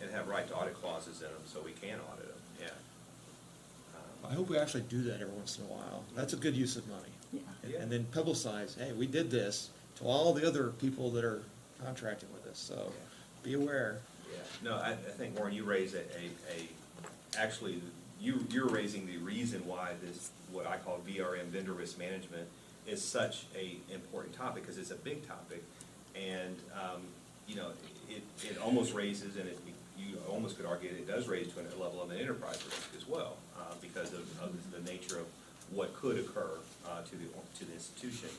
and have right to audit clauses in them, so we can audit them, yeah. I hope we actually do that every once in a while. That's a good use of money. Yeah. And then publicize, hey, we did this to all the other people that are contracting with us, so be aware. Yeah, no, I think, Warren, you raise actually, you're raising the reason why this, what I call VRM, vendor risk management, is such a important topic, because it's a big topic, and, you know, it almost raises, and you almost could argue that it does raise to a level of an enterprise risk as well, because of the nature of what could occur to the institution.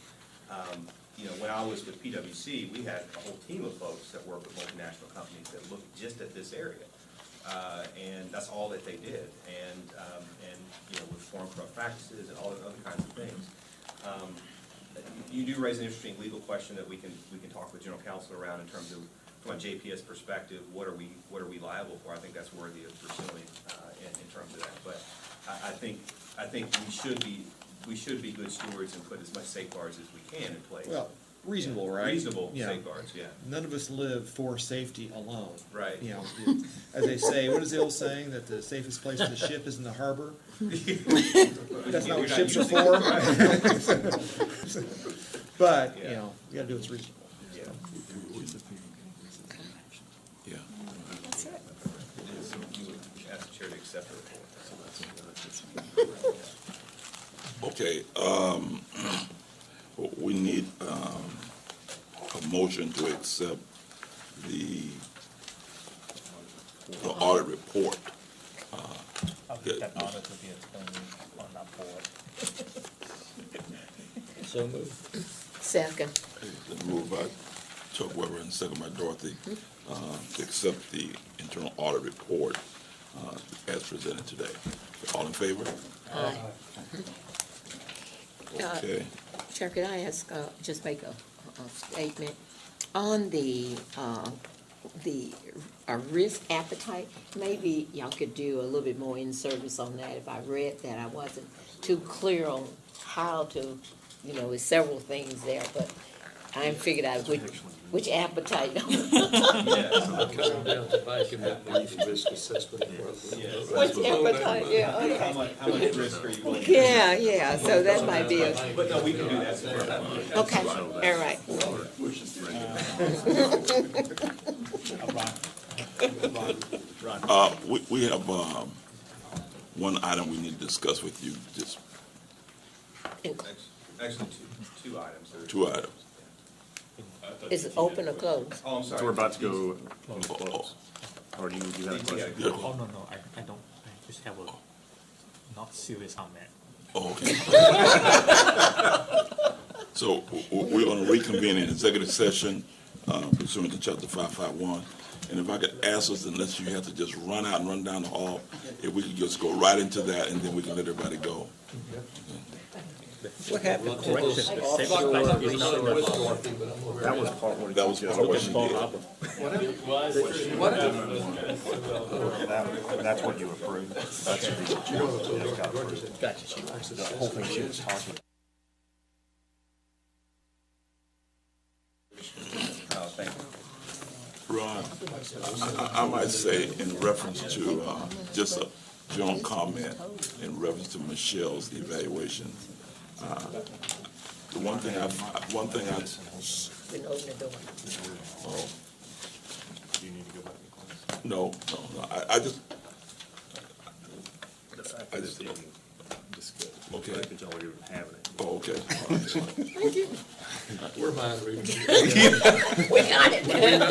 You know, when I was with PwC, we had a whole team of folks that work with multinational companies that looked just at this area. And that's all that they did. And you know, with foreign corrupt practices and all the other kinds of things. You do raise an interesting legal question that we can talk with general counsel around in terms of, from a JPS perspective, what are we liable for? I think that's worthy of pursuing in terms of that. But I think we should be good stewards and put as much safeguards as we can in place. Well, reasonable, right? Reasonable Yeah. safeguards, yeah. None of us live for safety alone. Right. You know, as they say, what is the old saying, that the safest place for the ship is in the harbor? That's not what ships are for. But, you know, you gotta do what's reasonable. Yeah. Yeah. That's it. You would ask the chair to accept the report. Okay, we need a motion to accept the audit report. I'll get that audit to be explained on that board. So moved. Second. Moved by Chuck Weber and second by Dorothy, to accept the internal audit report as presented today. All in favor? Aye. Okay. Chair, could I ask, just make a statement on the risk appetite? Maybe y'all could do a little bit more in service on that. If I read that, I wasn't too clear on how to, you know, there's several things there, but I haven't figured out which appetite. Come down to bank and that brief risk assessment. Which appetite, yeah, okay. How much risk are you willing to take? Yeah, so that might be a, But no, we can do that separately. okay, all right. We have one item we need to discuss with you, just Actually, two items. two items. Is it open or closed? Oh, I'm sorry. So we're about to go into close. Or do you have a question? Yeah. Oh, no, I don't, I just have a not serious comment. Oh, okay. So we're going to reconvene in executive session pursuant to Chapter 551. And if I could ask us, unless you have to just run out and run down the hall, if we could just go right into that and then we can let everybody go. What happened? Correction. That was part one. That was part of what she did. That's what you approved. That's the got approved. Gotcha. The whole thing she was talking. Oh, thank you. Ron, I might say in reference to just a general comment in reference to Michelle's evaluation. The one thing I Been open the door. Do you need to go back and close? no, I just Discuss. Okay. That y'all were having it. oh, okay. We're mind reading. We got it.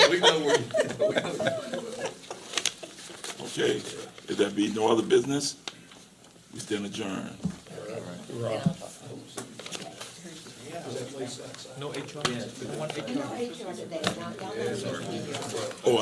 We know where Okay, if there be no other business, we stand adjourned. No HR? No HR today. Now, y'all know. Oh, I